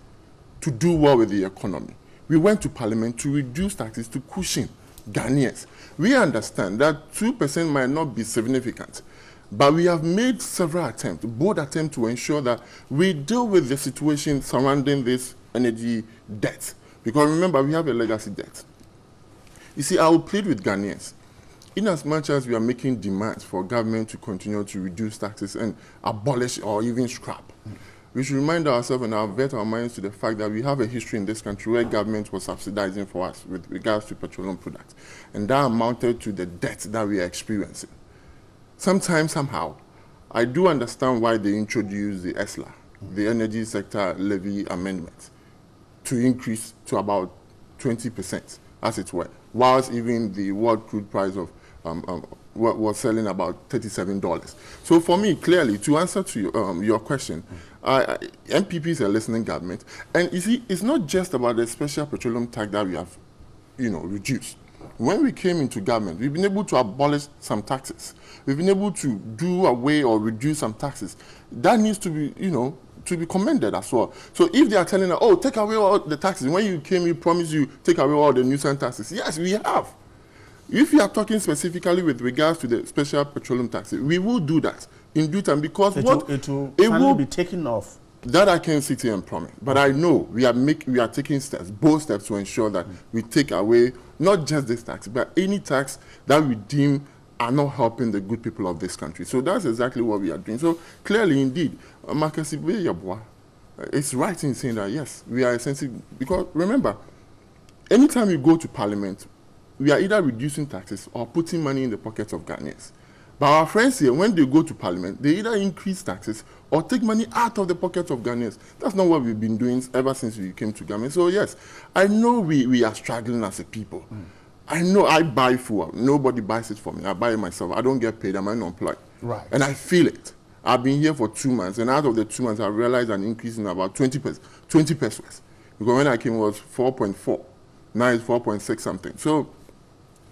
to do well with the economy. We went to Parliament to reduce taxes to cushion Ghanaians. We understand that 2% might not be significant, but we have made several attempts, bold attempts, to ensure that we deal with the situation surrounding this energy debt. Because remember, we have a legacy debt. You see, I will plead with Ghanaians, in as much as we are making demands for government to continue to reduce taxes and abolish or even scrap, we should remind ourselves and avert our minds to the fact that we have a history in this country where government was subsidizing for us with regards to petroleum products. And that amounted to the debt that we are experiencing. Sometimes, somehow, I do understand why they introduced the ESLA, the Energy Sector Levy Amendment, to increase to about 20%, as it were, whilst even the world crude price of was selling about $37. So for me, clearly, to answer to your question, MPP is a listening government, and you see, it's not just about the special petroleum tax that we have, reduced. When we came into government, we've been able to abolish some taxes. We've been able to do away or reduce some taxes. That needs to be, to be commended as well. So if they are telling us, oh, take away all the taxes, when you came, we promised you take away all the nuisance taxes. Yes, we have. If you are talking specifically with regards to the special petroleum taxes, we will do that in due time, because it will be taken off. That I can't sit here and promise, but I know we are taking steps, bold steps, to ensure that we take away not just this tax, but any tax that we deem are not helping the good people of this country. So that's exactly what we are doing. So clearly, indeed, Marcus it's right in saying that, yes, we are sensitive, because remember, anytime we go to Parliament, we are either reducing taxes or putting money in the pockets of Ghanaians. But our friends here, when they go to Parliament, they either increase taxes or take money out of the pockets of Ghanaians. That's not what we've been doing ever since we came to government. So yes, I know we are struggling as a people. I know I buy food. Nobody buys it for me. I buy it myself. I don't get paid. I'm unemployed. Right. And I feel it. I've been here for 2 months, and out of the 2 months, I realized an increase in about 20 pesos. Because when I came, it was 4.4. Now it's 4.6 something. So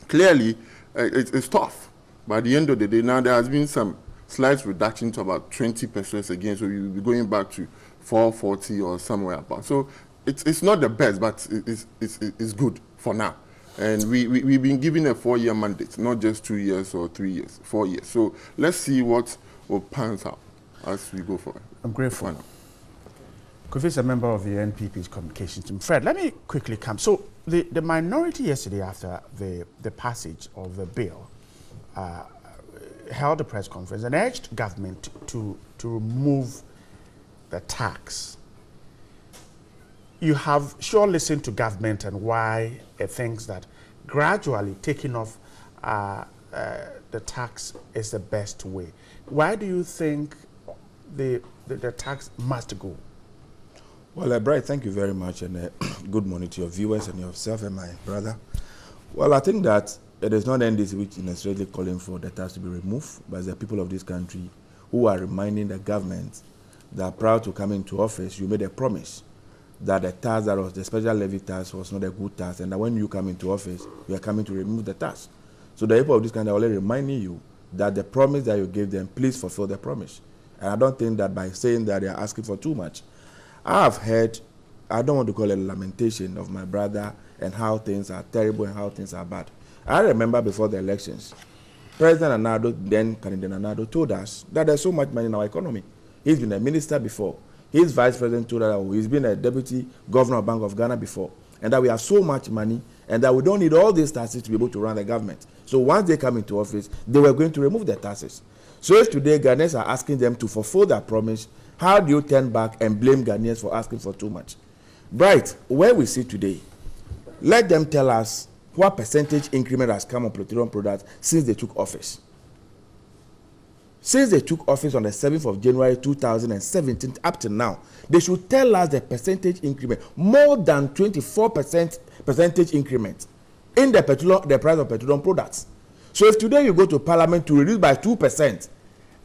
clearly, it's tough. By the end of the day, now there has been some slight reduction to about 20 pesos again, so you'll be going back to 440 or somewhere about. So it's not the best, but it's good for now. And we've been given a 4-year mandate, not just 2 years or 3 years, 4 years. So let's see what will pans out as we go forward. I'm grateful. Kofi is a member of the NPP's communications team. Fred, let me quickly come. So the minority yesterday, after the passage of the bill, held a press conference and urged government to remove the tax. You have sure listened to government and why it thinks that gradually taking off the tax is the best way. Why do you think the tax must go? Well, Bright, thank you very much, and good morning to your viewers and yourself and my brother. Well, I think that it is not NDC which is necessarily calling for the tax to be removed, but it's the people of this country who are reminding the government that prior to coming into office, you made a promise that the tax that was the special levy tax was not a good tax, and that when you come into office, you are coming to remove the tax. So the people of this country are already reminding you that the promise that you gave them, please fulfill the promise. And I don't think that by saying that they are asking for too much. I have heard, I don't want to call it a lamentation of my brother and how things are terrible and how things are bad. I remember before the elections, President Anado, then candidate Anado, told us that there's so much money in our economy. He's been a minister before. His vice president told us he's been a deputy governor of Bank of Ghana before, and that we have so much money and that we don't need all these taxes to be able to run the government. So once they come into office, they were going to remove the taxes. So if today Ghanaians are asking them to fulfill that promise, how do you turn back and blame Ghanaians for asking for too much? Bright, where we sit today, let them tell us what percentage increment has come on petroleum products since they took office. Since they took office on the 7th of January 2017 up to now, they should tell us the percentage increment, more than 24% percentage increment. in the price of petroleum products. So if today you go to parliament to reduce by 2%,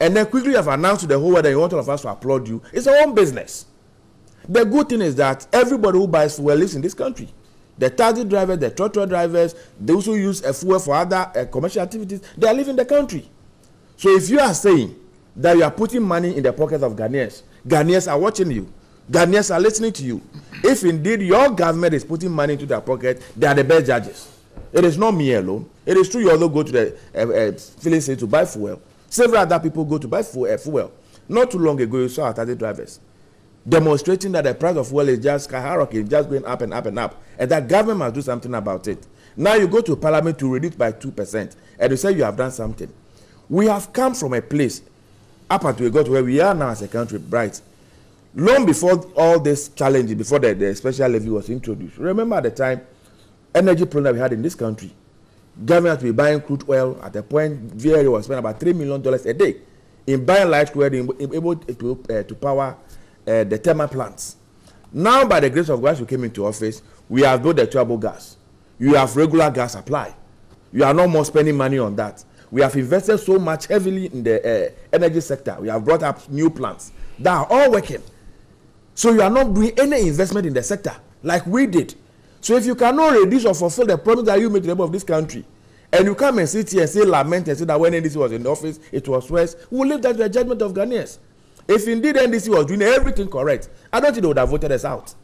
and then quickly you have announced to the whole world that you want all of us to applaud you, it's our own business. The good thing is that everybody who buys fuel lives in this country. The taxi drivers, the tractor drivers, those who use fuel for other commercial activities, they are living in the country. So if you are saying that you are putting money in the pockets of Ghanaians, Ghanaians are watching you, Ghanaians are listening to you. If indeed your government is putting money into their pocket, they are the best judges. It is not me alone. It is true you also go to the filling station to buy fuel. Several other people go to buy fuel. Not too long ago, you saw our taxi drivers demonstrating that the price of fuel is just skyrocketing, just going up and up and up, and that government must do something about it. Now you go to parliament to reduce by 2%, and you say you have done something. We have come from a place up until we got to where we are now as a country, Bright. Long before all this challenge, before the special levy was introduced, remember at the time, energy problem that we had in this country, government had to be buying crude oil at a point VRA was spending about $3 million a day in buying light crude oil, able to power the thermal plants. Now, by the grace of God, we came into office, we have built the chewable gas. You have regular gas supply. You are no more spending money on that. We have invested so much heavily in the energy sector. We have brought up new plants that are all working. So you are not doing any investment in the sector like we did. So if you cannot reduce or fulfill the promise that you made to the people of this country, and you come and sit here and say lament and say that when NDC was in the office, it was worse, we will leave that to the judgment of Ghanaians. If indeed NDC was doing everything correct, I don't think they would have voted us out.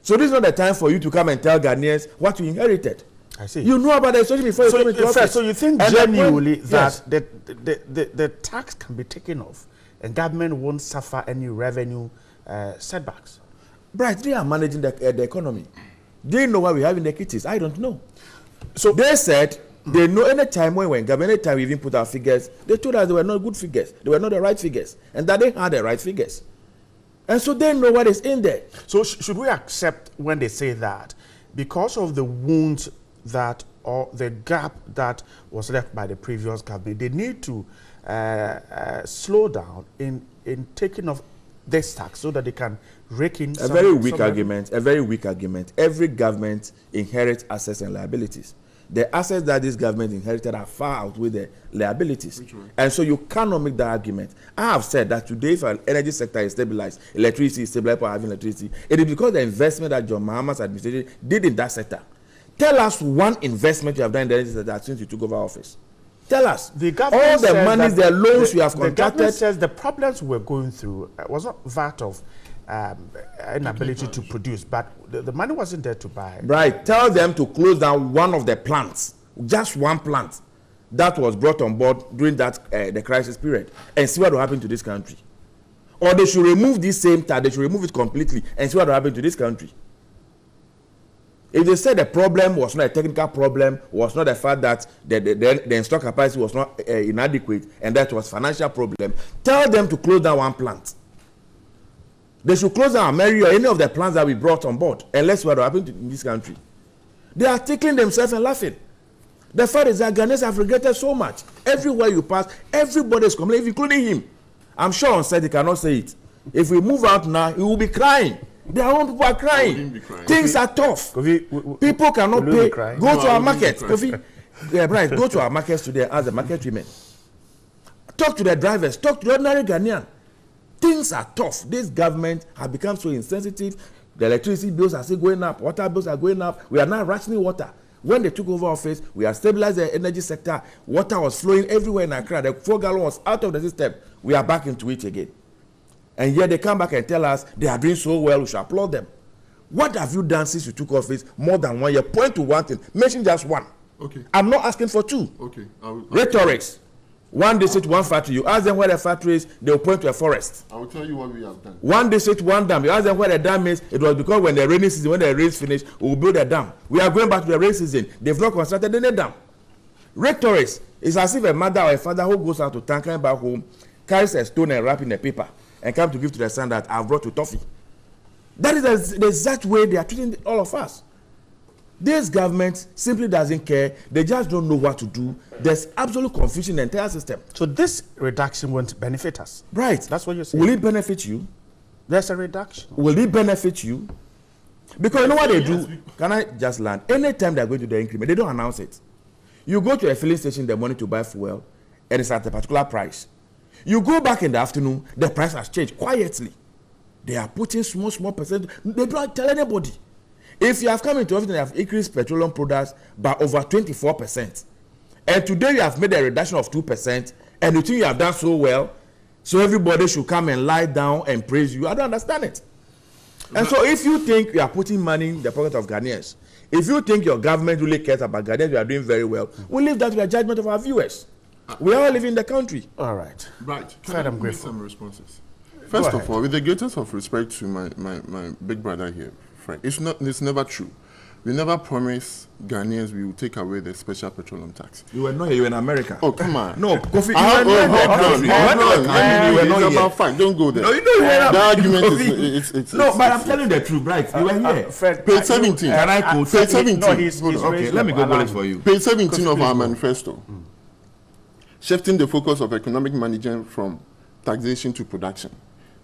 So this is not the time for you to come and tell Ghanaians what you inherited. I see. You know about the situation before you come into office. So you think genuinely that the tax can be taken off and government won't suffer any revenue setbacks? Right, they are managing the economy. They know what we have in the kitties. I don't know. So they said they know any time when government, any time we even put our figures, they told us they were not good figures. They were not the right figures. And that they had the right figures. And so they know what is in there. So should we accept when they say that because of the wounds that or the gap that was left by the previous government, they need to slow down in taking off this tax so that they can rake in a very weak argument. Every government inherits assets and liabilities. The assets that this government inherited are far outweigh the liabilities. And so you cannot make that argument. I have said that today, if our energy sector is stabilized, electricity is stabilized for having electricity, it is because the investment that John Mahama's administration did in that sector. Tell us one investment you have done in the energy sector since you took over office. Tell us. The government all the money, the loans you have contracted. The government says the problems we're going through was not that of inability to produce, but the money wasn't there to buy. Right. Tell them to close down one of the plants, just one plant that was brought on board during that the crisis period, and see what will happen to this country. Or they should remove this same tax, they should remove it completely and see what will happen to this country. If they said the problem was not a technical problem, was not the fact that the installed capacity was not inadequate, and that was financial problem, tell them to close down one plant. They should close down Mary or any of the plants that we brought on board, unless what happened in this country. They are tickling themselves and laughing. The fact is that Ghanaians have regretted so much. Everywhere you pass, everybody is complaining, including him. I'm sure on set he cannot say it. If we move out now, he will be crying. Their own people are crying. Things are tough. People cannot pay. Go to our market. Right, go to our markets today and ask the market women. Talk to the drivers. Talk to the ordinary Ghanaian. Things are tough. This government has become so insensitive. The electricity bills are still going up. Water bills are going up. We are now rationing water. When they took over office, we have stabilized the energy sector. Water was flowing everywhere in Accra. The 4 gallon was out of the system. We are back into it again. And yet they come back and tell us they are doing so well, we should applaud them. What have you done since you took office more than 1 year? Point to one thing. Mention just one. Okay. I'm not asking for two. Okay. Rhetorics. One district, one factory. You ask them where the factory is, they will point to a forest. I will tell you what we have done. One district, one dam. You ask them where the dam is, it was because when the rainy season, when the rains finish, we will build a dam. We are going back to the rainy season. They've not constructed any dam. Rhetorics. It's as if a mother or a father who goes out to town, coming back home, carries a stone and wrap in a paper, and come to give to the son that I've brought to toffee. That is the exact way they are treating all of us. This government simply doesn't care. They just don't know what to do. There's absolute confusion in the entire system. So this reduction won't benefit us. Right. That's what you're saying. Will it benefit you? There's a reduction. Will it benefit you? Because you know what they do? Can I just land? Anytime they're going to the increment, they don't announce it. You go to a filling station in the morning to buy fuel, and it's at a particular price. You go back in the afternoon, the price has changed quietly. They are putting small percent. They don't tell anybody. If you have come into office and you have increased petroleum products by over 24%, and today you have made a reduction of 2%, and you think you have done so well, so everybody should come and lie down and praise you, I don't understand it. And so if you think you are putting money in the pocket of Ghanaians, if you think your government really cares about Ghanaians, you are doing very well, we'll leave that to the judgment of our viewers. We all live in the country. All right. Right. Fred, I'm give grateful. some responses. First of all, with the greatest of respect to my big brother here, Fred, it's never true. We never promised Ghanaians we will take away the special petroleum tax. You were not here, you were in America. Oh, come on. No, Kofi, you were not fine, don't go there. No, you know you were the argument is no, but I'm telling the truth, right? You were here. Fred, page 17. Can I quote? Page 17. No, he's okay, let me go bullet for you. Page 17 of our manifesto. Shifting the focus of economic management from taxation to production.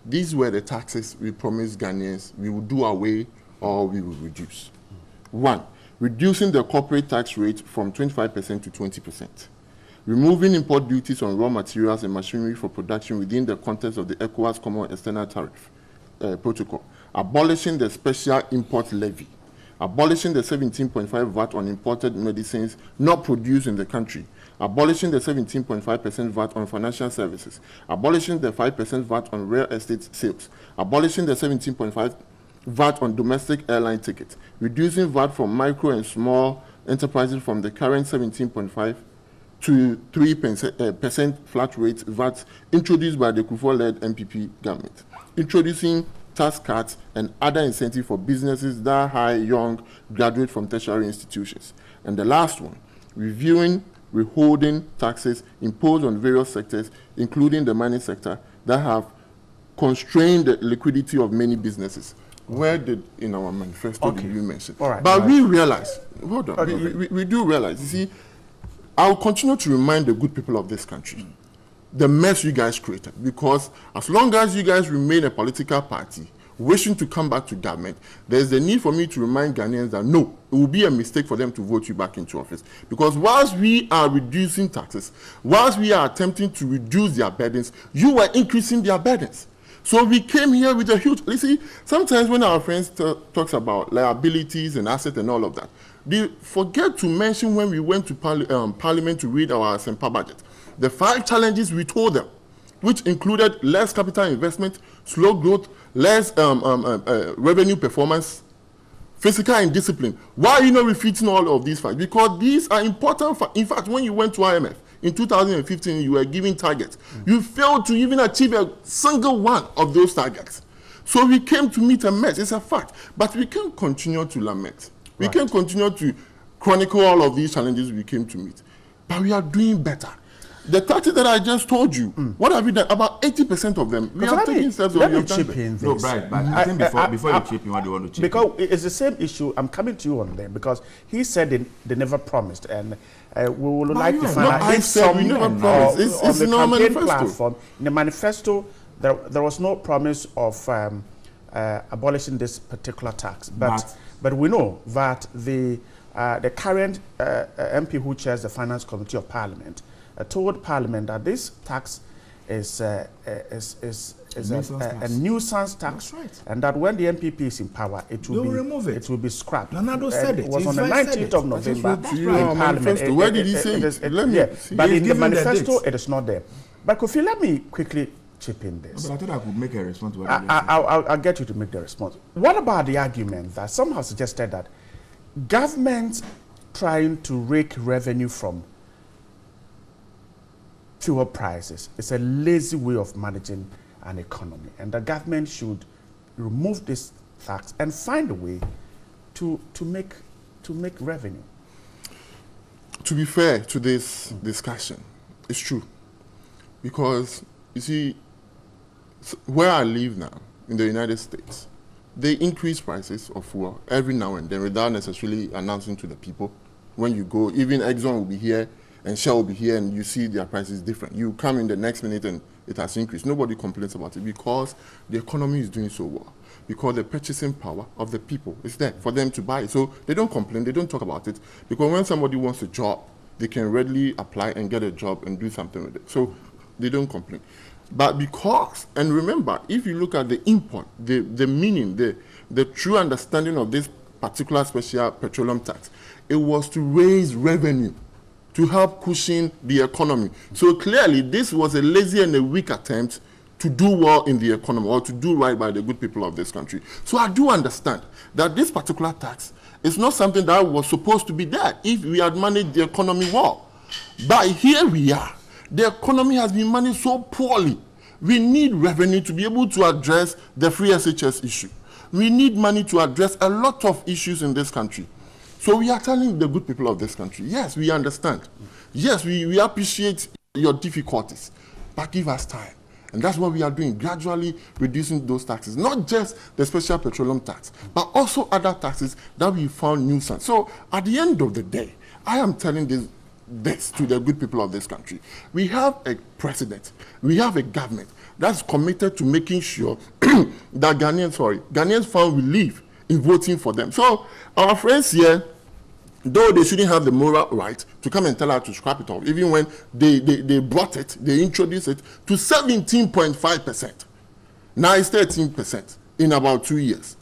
These were the taxes we promised Ghanaians we would do away or we will reduce. 1, reducing the corporate tax rate from 25% to 20%. Removing import duties on raw materials and machinery for production within the context of the ECOWAS Common External Tariff Protocol. Abolishing the special import levy. Abolishing the 17.5 VAT on imported medicines not produced in the country. Abolishing the 17.5% VAT on financial services. Abolishing the 5% VAT on real estate sales. Abolishing the 17.5 VAT on domestic airline tickets, reducing VAT from micro and small enterprises from the current 17.5 to 3% flat rate VAT introduced by the Kufuor-led MPP government, introducing tax cuts and other incentives for businesses that hire young graduates from tertiary institutions. And the last one, reviewing withholding taxes imposed on various sectors, including the mining sector, that have constrained the liquidity of many businesses. Where did, in our manifesto, did you mention? All right. But we realize, hold on, we do realize, you see, I'll continue to remind the good people of this country the mess you guys created, because as long as you guys remain a political party wishing to come back to government, there's the need for me to remind Ghanaians that no, it will be a mistake for them to vote you back into office. Because whilst we are reducing taxes, whilst we are attempting to reduce their burdens, you are increasing their burdens. So we came here with a huge, you see, sometimes when our friends talks about liabilities and assets and all of that, they forget to mention when we went to Parliament to read our Sempa budget, the 5 challenges we told them, which included less capital investment, slow growth, less revenue performance, physical indiscipline. Why are you not refuting all of these facts? Because these are important. In fact, when you went to IMF, in 2015, you were giving targets. You failed to even achieve a single one of those targets. So we came to meet a mess. It's a fact. But we can't continue to lament. We can't continue to chronicle all of these challenges we came to meet. But we are doing better. The taxes that I just told you, what have we done? About 80% of them, we are taking steps that we have done. No, Bright, but I think before you chip in, what do you want to chip because it's the same issue. I'm coming to you on them because he said they never promised, and we would like to find out if we never promised. It's in our manifesto. Platform, in the manifesto, there was no promise of abolishing this particular tax, but we know that the current MP who chairs the Finance Committee of Parliament told Parliament that this tax is a nuisance tax, and that when the MPP is in power, it will it will be scrapped. Nanado said it. It was on the 19th of November in Parliament. Where did he say it? But in the manifesto, it is not there. But Kofi, let me quickly chip in this. But I thought I could make a response to what I'll get you to make the response. What about the argument that some have suggested that government trying to rake revenue from fuel prices is a lazy way of managing an economy, and the government should remove this tax and find a way to make revenue? To be fair to this discussion, it's true, because you see, where I live now in the United States, they increase prices of fuel every now and then without necessarily announcing to the people. When you go, even Exxon will be here and Shell will be here, and you see their prices different. You come in the next minute and it has increased. Nobody complains about it because the economy is doing so well. because the purchasing power of the people is there for them to buy it. So they don't complain, they don't talk about it, because when somebody wants a job, they can readily apply and get a job and do something with it. So they don't complain. But because, and remember, if you look at the import, the meaning, the true understanding of this particular special petroleum tax, it was to raise revenue, to help cushion the economy. So clearly, this was a lazy and a weak attempt to do well in the economy, or to do right by the good people of this country. So I do understand that this particular tax is not something that was supposed to be there if we had managed the economy well. But here we are. The economy has been managed so poorly. We need revenue to be able to address the free SHS issue. We need money to address a lot of issues in this country. So we are telling the good people of this country, yes, we understand. Yes, we appreciate your difficulties, but give us time. And that's what we are doing, gradually reducing those taxes, not just the special petroleum tax, but also other taxes that we found nuisance. So at the end of the day, I am telling this to the good people of this country. We have a president, we have a government that's committed to making sure that Ghanaians found relief in voting for them. So our friends here, though they shouldn't have the moral right to come and tell us to scrap it off, even when they brought it, they introduced it to 17.5%. Now it's 13% in about 2 years.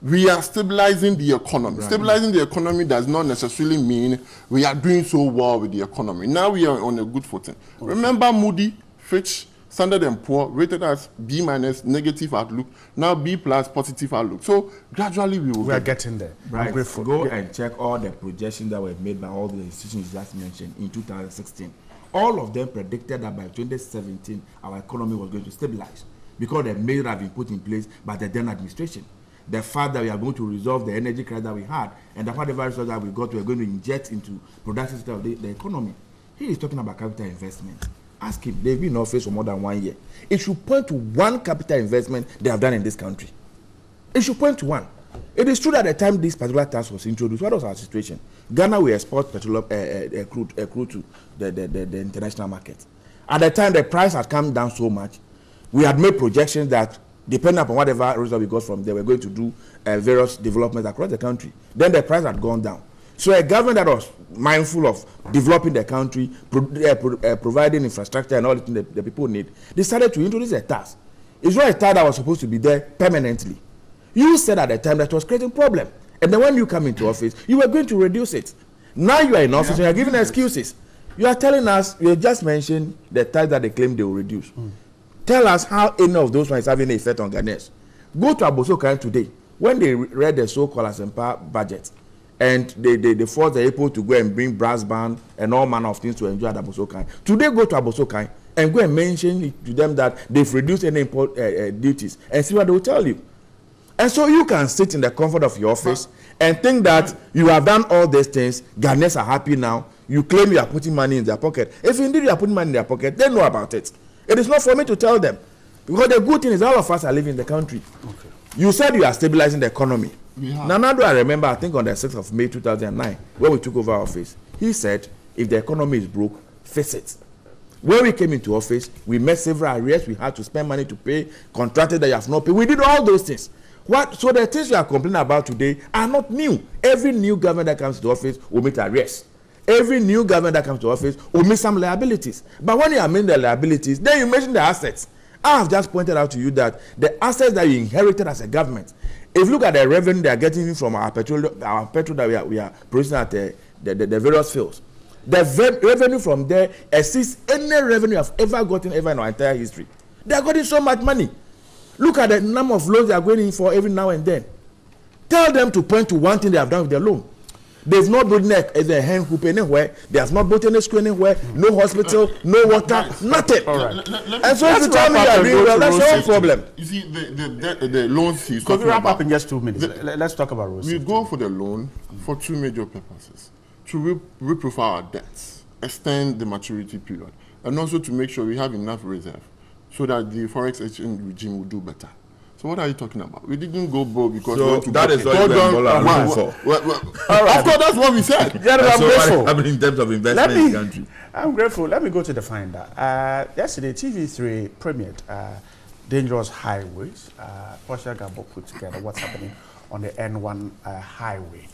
We are stabilizing the economy. Right. Stabilizing the economy does not necessarily mean we are doing so well with the economy. Now we are on a good footing. Okay. Remember Moody, Fitch, Standard & Poor rated as B- negative outlook, now B+ positive outlook. So gradually we are getting there. Right. Go and check all the projections that were made by all the institutions you just mentioned in 2016. All of them predicted that by 2017 our economy was going to stabilize because the measures have been put in place by the then administration. The fact that we are going to resolve the energy crisis that we had, and the whatever resources that we got, we are going to inject into production system of the economy. He is talking about capital investment. Ask him, they've been in office for more than 1 year. It should point to one capital investment they have done in this country. It should point to one. It is true that at the time this particular tax was introduced, what was our situation? Ghana, we export petroleum crude to the international market. At the time, the price had come down so much, we had made projections that, depending upon whatever result we got from there, we're going to do various developments across the country. Then the price had gone down. So a government that was mindful of developing the country, providing infrastructure and all the people need, decided to introduce a tax. It's not a tax that was supposed to be there permanently. You said at the time that was creating a problem. And then when you come into office, you were going to reduce it. Now you are in office and you are giving excuses. You are telling us, you just mentioned the tax that they claim they will reduce. Tell us how any of those ones is having an effect on Ghanaians. Go to Abosokan today. When they read the so-called Asempa budget, and they forced the people to go and bring brass band and all manner of things to enjoy at Abosokan. Today, go to Abosokan and go and mention to them that they've reduced any import duties and see what they will tell you. And so you can sit in the comfort of your office and think that you have done all these things, Ghanaians are happy now, you claim you are putting money in their pocket. If indeed you are putting money in their pocket, they know about it. It is not for me to tell them. Because the good thing is all of us are living in the country. Okay. You said you are stabilizing the economy. Now do I remember, I think on the 6th of May 2009, when we took over office, he said, if the economy is broke, fix it. When we came into office, we met several arrears, we had to spend money to pay contractors that you have not paid. We did all those things. So the things we are complaining about today are not new. Every new government that comes to office will meet arrears. Every new government that comes to office will meet some liabilities. But when you are meeting the liabilities, then you mention the assets. I have just pointed out to you that the assets that you inherited as a government, if you look at the revenue they are getting from our petrol that we are producing at the various fields, the revenue from there exceeds any revenue I've ever gotten in our entire history. They are getting so much money. Look at the number of loans they are going in for every now and then. Tell them to point to one thing they have done with their loan. They've not built a hand hoop anywhere. They have not built any school anywhere. No hospital, no water, nothing. All right. And so if you tell me you are doing well, that's your problem. You see, the loans he's talking about. Could we wrap up in just 2 minutes? Let's talk about road safety. We go for the loan for two major purposes. To reprofile our debts, extend the maturity period, and also to make sure we have enough reserve so that the forex exchange regime will do better. So what are you talking about? We didn't go broke because we want to that is what you're for. Of course, that's what we said. Yeah, I'm grateful. I mean, in terms of investment in the country. I'm grateful. Let me go to the finder. Yesterday, TV3 premiered dangerous highways. Portia Gabo put together what's happening on the N1 highway.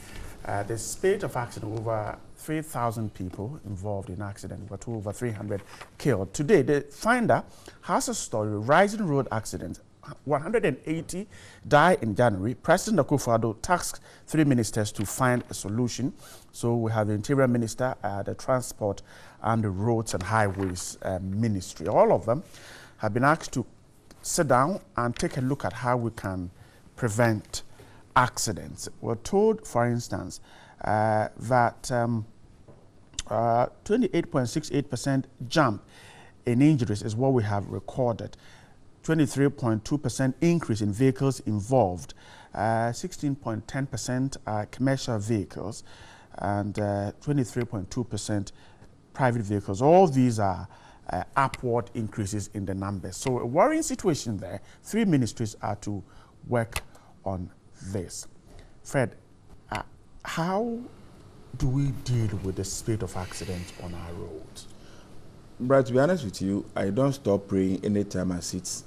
The spate of accident, over 3,000 people involved in accident, but over 300 killed. Today, the Finder has a story, rising road accidents. 180 died in January. President Akufo-Addo tasked 3 ministers to find a solution. So we have the Interior Minister, the Transport and the Roads and Highways Ministry. All of them have been asked to sit down and take a look at how we can prevent accidents. We're told, for instance, that 28.68% jump in injuries is what we have recorded. 23.2% increase in vehicles involved, 16.10% commercial vehicles, and 23.2% private vehicles. All these are upward increases in the numbers. So a worrying situation there. 3 ministries are to work on this. Fred, how do we deal with the spate of accidents on our roads? But to be honest with you, I don't stop praying anytime I sit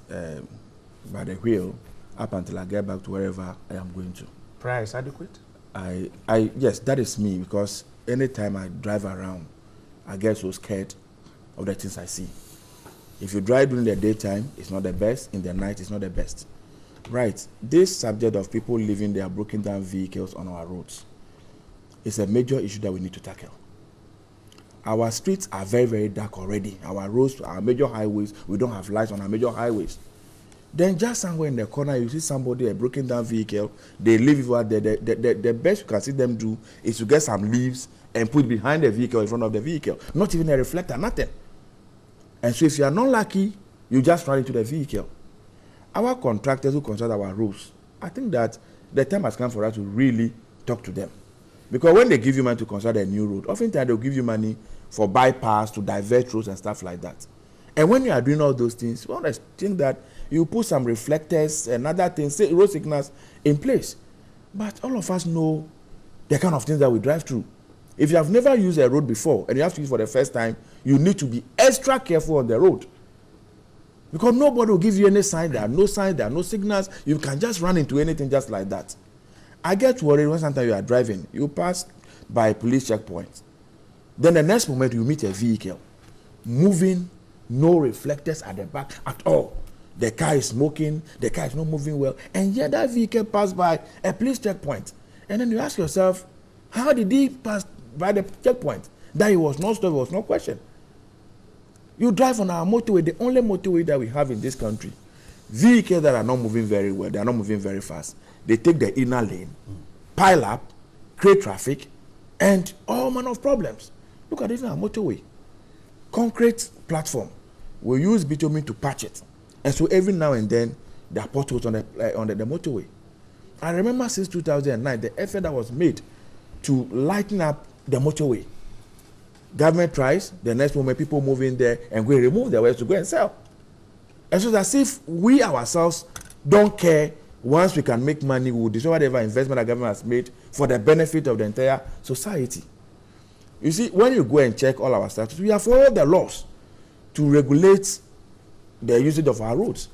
by the wheel up until I get back to wherever I am going to. Prayer is adequate? Yes, that is me, because anytime I drive around, I get so scared of the things I see. If you drive during the daytime, it's not the best. In the night, it's not the best. Right. This subject of people leaving their broken down vehicles on our roads is a major issue that we need to tackle. Our streets are very, very dark already. Our roads, our major highways, we don't have lights on our major highways. Then just somewhere in the corner, you see somebody, a broken down vehicle, they leave it there. The best you can see them do is to get some leaves and put behind the vehicle, in front of the vehicle. Not even a reflector, nothing. And so if you are not lucky, you just run into the vehicle. Our contractors who construct our roads, I think that the time has come for us to really talk to them. Because when they give you money to construct a new road, oftentimes they'll give you money for bypass, to divert roads and stuff like that. And when you are doing all those things, you want to think that you put some reflectors and other things, say road signals in place. But all of us know the kind of things that we drive through. If you have never used a road before and you have to use it for the first time, you need to be extra careful on the road. Because nobody will give you any sign. There are no signs, there are no signals. You can just run into anything just like that. I get worried when sometimes you are driving, you pass by a police checkpoint. Then the next moment you meet a vehicle moving, no reflectors at the back at all. The car is smoking, the car is not moving well, and yet that vehicle passed by a police checkpoint. And then you ask yourself, how did he pass by the checkpoint? That he was not stopped, was no question. You drive on our motorway, the only motorway that we have in this country. Vehicles that are not moving very well, they are not moving very fast. They take the inner lane, pile up, create traffic, and all manner of problems. Look at even our motorway. Concrete platform. We use bitumen to patch it. And so every now and then, there are potholes on the motorway. I remember since 2009, the effort that was made to lighten up the motorway. Government tries, the next moment people move in there and go remove their waste to go and sell. And so it's as if we ourselves don't care. Once we can make money, we will destroy whatever investment the government has made for the benefit of the entire society. You see, when you go and check all our statutes, we have followed the laws to regulate the usage of our roads.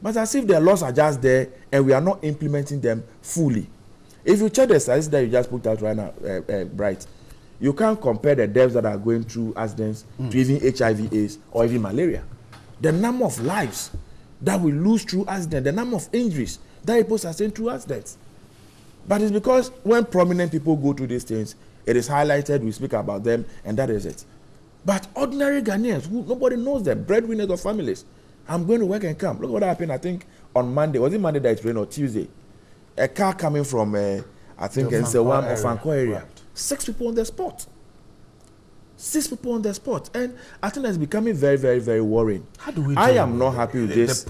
But as if the laws are just there and we are not implementing them fully. If you check the statistics that you just put out right now, Bright, you can't compare the deaths that are going through accidents to even HIV/AIDS or even malaria. The number of lives that we lose through accidents, the number of injuries that people sustain through accidents. But it's because when prominent people go through these things, it is highlighted, we speak about them, and that is it. But ordinary Ghanaians, who nobody knows them, breadwinners of families, I'm going to work and come. Look what happened, I think, on Monday. Was it Monday that it rained or Tuesday? A car coming from, I think, in Sewam or Fanko area. Right. 6 people on the spot. 6 people on the spot. And I think that's becoming very, very, very worrying. How do we do I am not happy with this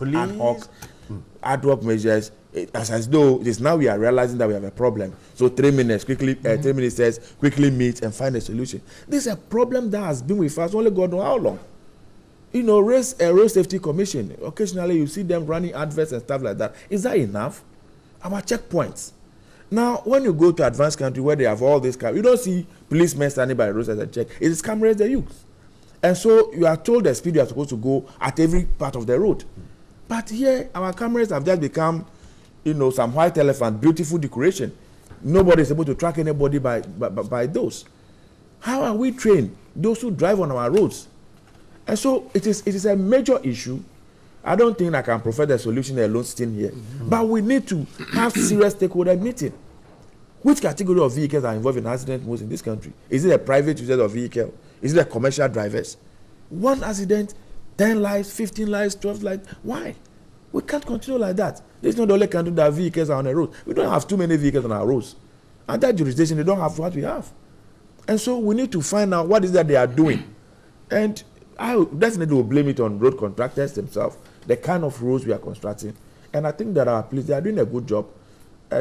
ad hoc measures. As though this now we are realizing that we have a problem. So 3 minutes, quickly, 3 minutes says, quickly meet and find a solution. This is a problem that has been with us only God knows how long. You know, road safety commission, occasionally you see them running adverts and stuff like that. Is that enough? Our checkpoints. Now, when you go to advanced country where they have all this cameras, you don't see policemen standing by the roadside and check. It is cameras they use. And so you are told the speed you are supposed to go at every part of the road. But here, our cameras have just become, some white elephant, beautiful decoration. Nobody is able to track anybody by those. How are we trained? Those who drive on our roads. And so it is a major issue. I don't think I can provide a solution alone sitting here. But we need to have serious stakeholder meeting. Which category of vehicles are involved in accidents most in this country? Is it a private user of vehicle? Is it a commercial drivers? One accident, 10 lives, 15 lives, 12 lives. Why? We can't continue like that. This is not the only country that vehicles are on the road. We don't have too many vehicles on our roads. And that jurisdiction, they don't have what we have. And so we need to find out what is that they are doing. And I definitely will blame it on road contractors themselves, the kind of roads we are constructing. And I think that our police, they are doing a good job.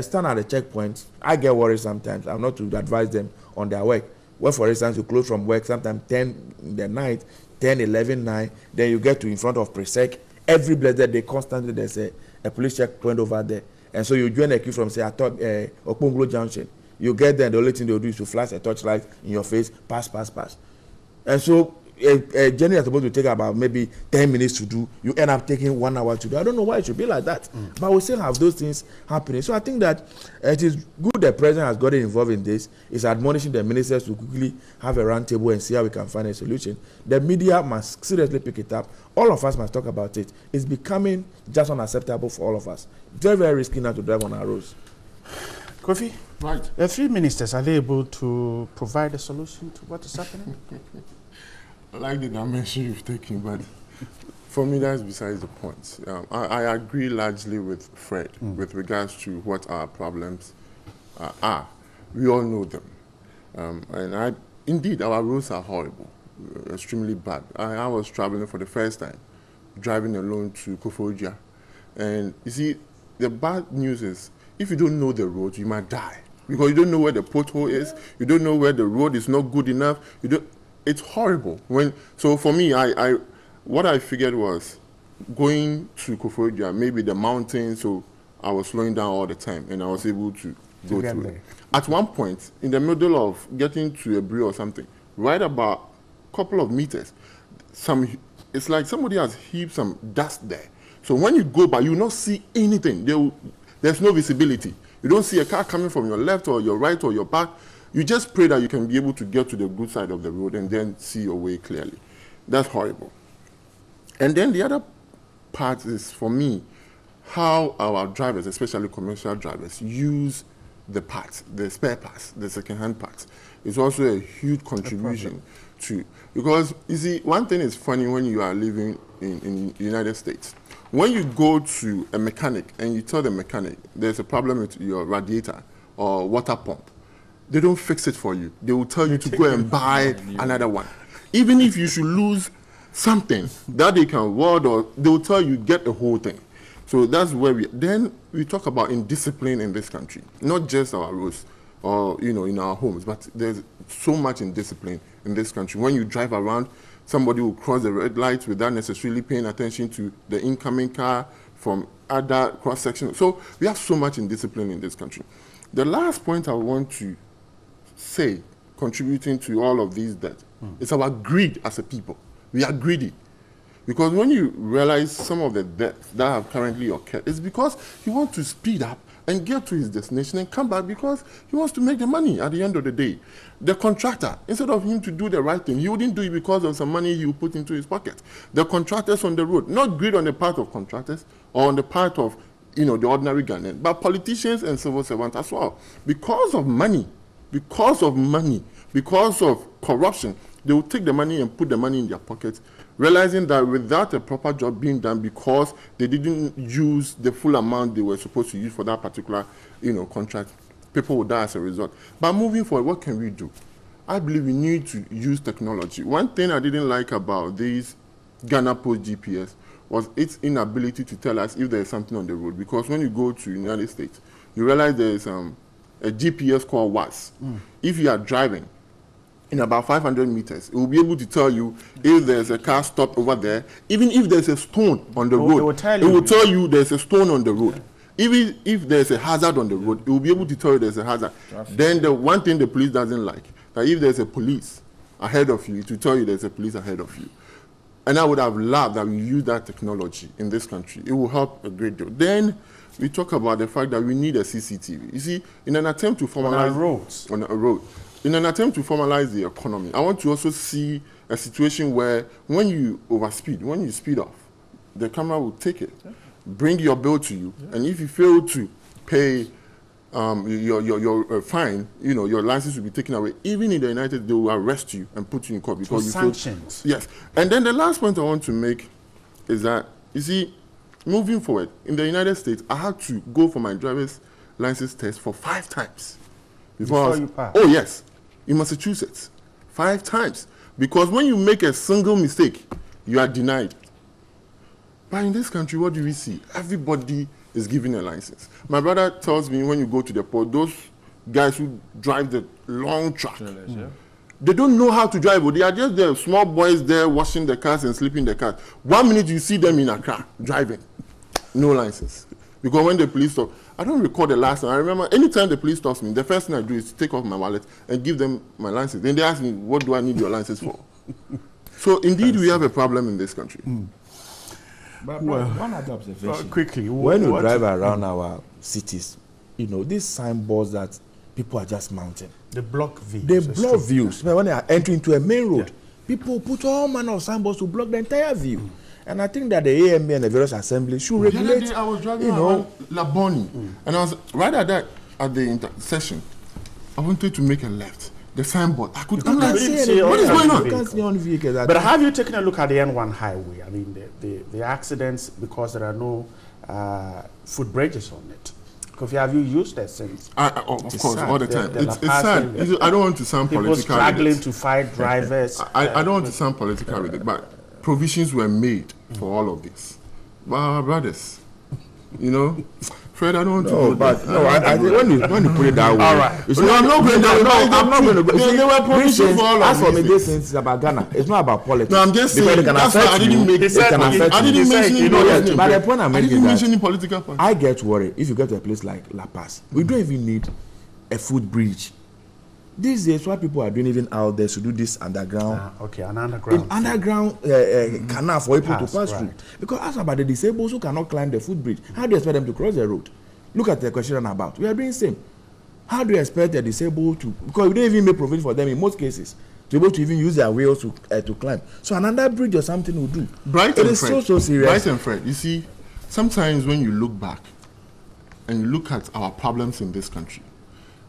Stand at the checkpoints. I get worried sometimes. I'm not to advise them on their work. Well, for instance, you close from work sometimes 10 in the night, 10, 11, 9. Then you get to in front of Presec. Every blessed day, constantly there's a police checkpoint over there. And so you join a queue from, say, Okponglo Junction. You get there, and the only thing they'll do is to flash a torchlight in your face, pass. And so a journey is supposed to take about maybe 10 minutes to do. You end up taking 1 hour to do. I don't know why it should be like that. But we still have those things happening. So I think that it is good the president has gotten involved in this. It's admonishing the ministers to quickly have a round table and see how we can find a solution. The media must seriously pick it up. All of us must talk about it. It's becoming just unacceptable for all of us. Very, very risky now to drive on our roads. Kofi, right. The 3 ministers, are they able to provide a solution to what is happening? I like the dimension you've taken, but for me, that's besides the point. I agree largely with Fred with regards to what our problems are. We all know them. Indeed, our roads are horrible, extremely bad. I was traveling for the first time, driving alone to Koforidua. And you see, the bad news is, if you don't know the road, you might die. Because you don't know where the pothole is, you don't know where the road is not good enough, it's horrible. So for me, what I figured was going to Koforidua, maybe the mountains, so I was slowing down all the time, and I was able to go through it. At one point, in the middle of getting to a bridge or something, right about a couple of meters, it's like somebody has heaped some dust there. So when you go by, you will not see anything. There's no visibility. You don't see a car coming from your left or your right or your back. You just pray that you can be able to get to the good side of the road and then see your way clearly. That's horrible. And then the other part is, for me, how our drivers, especially commercial drivers, use the parts, the spare parts, the second-hand parts. It's also a huge contribution to, because you see, one thing is funny when you are living in the United States. When you go to a mechanic and you tell the mechanic there's a problem with your radiator or water pump, they don't fix it for you. They will tell you to go and buy another one. Even if you should lose something that they can ward, or they will tell you get the whole thing. So that's where then we talk about indiscipline in this country, not just our roads or in our homes, but there's so much indiscipline in this country. When you drive around, somebody will cross the red lights without necessarily paying attention to the incoming car from other cross sections. So we have so much indiscipline in this country. The last point I want to say, contributing to all of these deaths, it's our greed as a people. We are greedy. Because when you realize some of the deaths that have currently occurred, it's because he wants to speed up and get to his destination and come back because he wants to make the money at the end of the day. The contractor, instead of him to do the right thing, he wouldn't do it because of some money he would put into his pocket. The contractors on the road, not greed on the part of contractors or on the part of the ordinary Ghanaian, but politicians and civil servants as well. Because of money, because of corruption, they will take the money and put the money in their pockets, realizing that without a proper job being done, because they didn't use the full amount they were supposed to use for that particular contract, people will die as a result. But moving forward, what can we do? I believe we need to use technology. One thing I didn't like about these Ghana Post GPS was its inability to tell us if there is something on the road. Because when you go to the United States, you realize there is a GPS called WAS. If you are driving in about 500 meters, it will be able to tell you if there's a car stopped over there. Even if there's a stone on the road, it will tell you there's a stone on the road. Even if there's a hazard on the road, it will be able to tell you there's a hazard. Then the one thing the police doesn't like, that if there's a police ahead of you, it will tell you there's a police ahead of you. And I would have loved that we use that technology in this country. It will help a great deal. Then we talk about the fact that we need a CCTV. You see, in an attempt to formalize roads, on a road, in an attempt to formalize the economy, I want to also see a situation where when you overspeed, when you speed off, the camera will take it, bring your bill to you, and if you fail to pay your fine, you know, your license will be taken away. Even in the United States, they will arrest you and put you in court because you sanctions. Yes. And then the last point I want to make is that, you see, moving forward, in the United States, I had to go for my driver's license test for 5 times. Before you pass? Oh, yes. In Massachusetts. 5 times. Because when you make a single mistake, you are denied. But in this country, what do we see? Everybody is given a license. My brother tells me when you go to the port, those guys who drive the long truck, they don't know how to drive. They are just the small boys there washing the cars and sleeping in the cars. 1 minute you see them in a car driving, no license. Because when the police stop, I don't recall the last time. I remember anytime the police stops me, the first thing I do is take off my wallet and give them my license. Then they ask me, what do I need your license for? So indeed, we have a problem in this country. But one other observation. Quickly, when you drive around our cities, you know, these signboards that people are just mounting. They block views. They block views. When they are entering to a main road, people put all manner of signboards to block the entire view. And I think that the AMB and the various assemblies should regulate. The other day I was driving around Laboni, and I was right at the intersection. I wanted to make a left. The signboard. I could not see what is going on. But have you taken a look at the N1 highway? I mean, the accidents because there are no footbridges on it. Because have you used that since? Of course, all the time. It's sad. I don't want to sound political. People struggling to fight drivers. I don't want to sound political with it, but provisions were made for all of this. But our brothers, you know, Fred, I don't want to. But no, I think when you put it that way, all right. I'm not going to. I'm not going to go. There were provisions for all of this. As for me, this is about Ghana. It's not about politics. No, I'm just saying. That's why I didn't make. I didn't mention it. But the point I'm making is that political point. I get worried if you get to a place like La Paz. We don't even need a footbridge. These days, what people are doing even out there to do this underground. An underground. Underground canal for people to pass through. Because ask about the disabled who cannot climb the footbridge. How do you expect them to cross the road? Look at the question about. We are doing the same. How do you expect the disabled to? Because we don't even make provision for them in most cases to be able to even use their wheels to climb. So another bridge or something will do. It is so serious. Bright and Fred, you see, sometimes when you look back and you look at our problems in this country,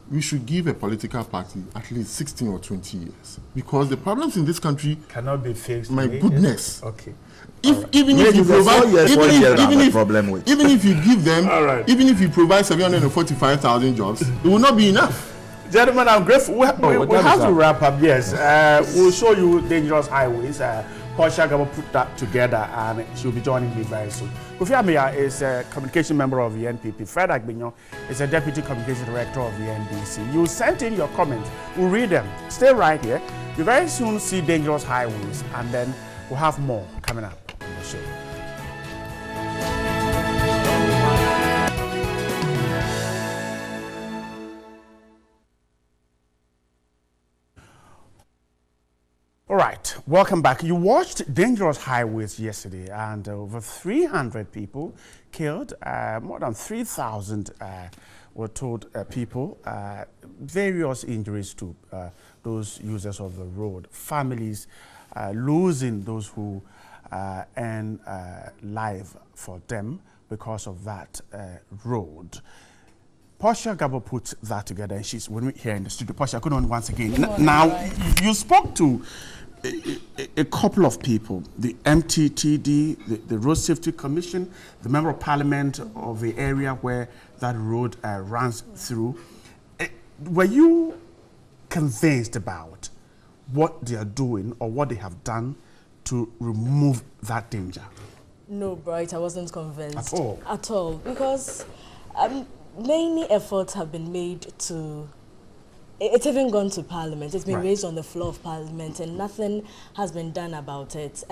we should give a political party at least 16 or 20 years. Because the problems in this country cannot be fixed. My goodness. Okay. Even if you give them, even if you provide 745,000 jobs, it will not be enough. Gentlemen, I'm grateful. We have to wrap up. Yes, we'll show you dangerous highways. Portia will put that together, and she'll be joining me very soon. Kofi Amia is a communication member of the NPP. Fred Agbinyo is a deputy communication director of the NDC. You sent in your comments. We'll read them. Stay right here. You very soon see dangerous highways, and then we'll have more coming up on the show. All right, welcome back. You watched Dangerous Highways yesterday, and over 300 people killed, more than 3,000 were told people, various injuries to those users of the road, families losing those who earn life for them because of that road. Portia Gabo put that together, and she's here in the studio. Portia, good on once again. Now, you spoke to a couple of people, the MTTD, the Road Safety Commission, the Member of Parliament of the area where that road runs through. Were you convinced about what they are doing or what they have done to remove that danger? No, Bright, I wasn't convinced. At all? At all, because many efforts have been made to... It's even gone to Parliament. It's been raised on the floor of Parliament, and nothing has been done about it.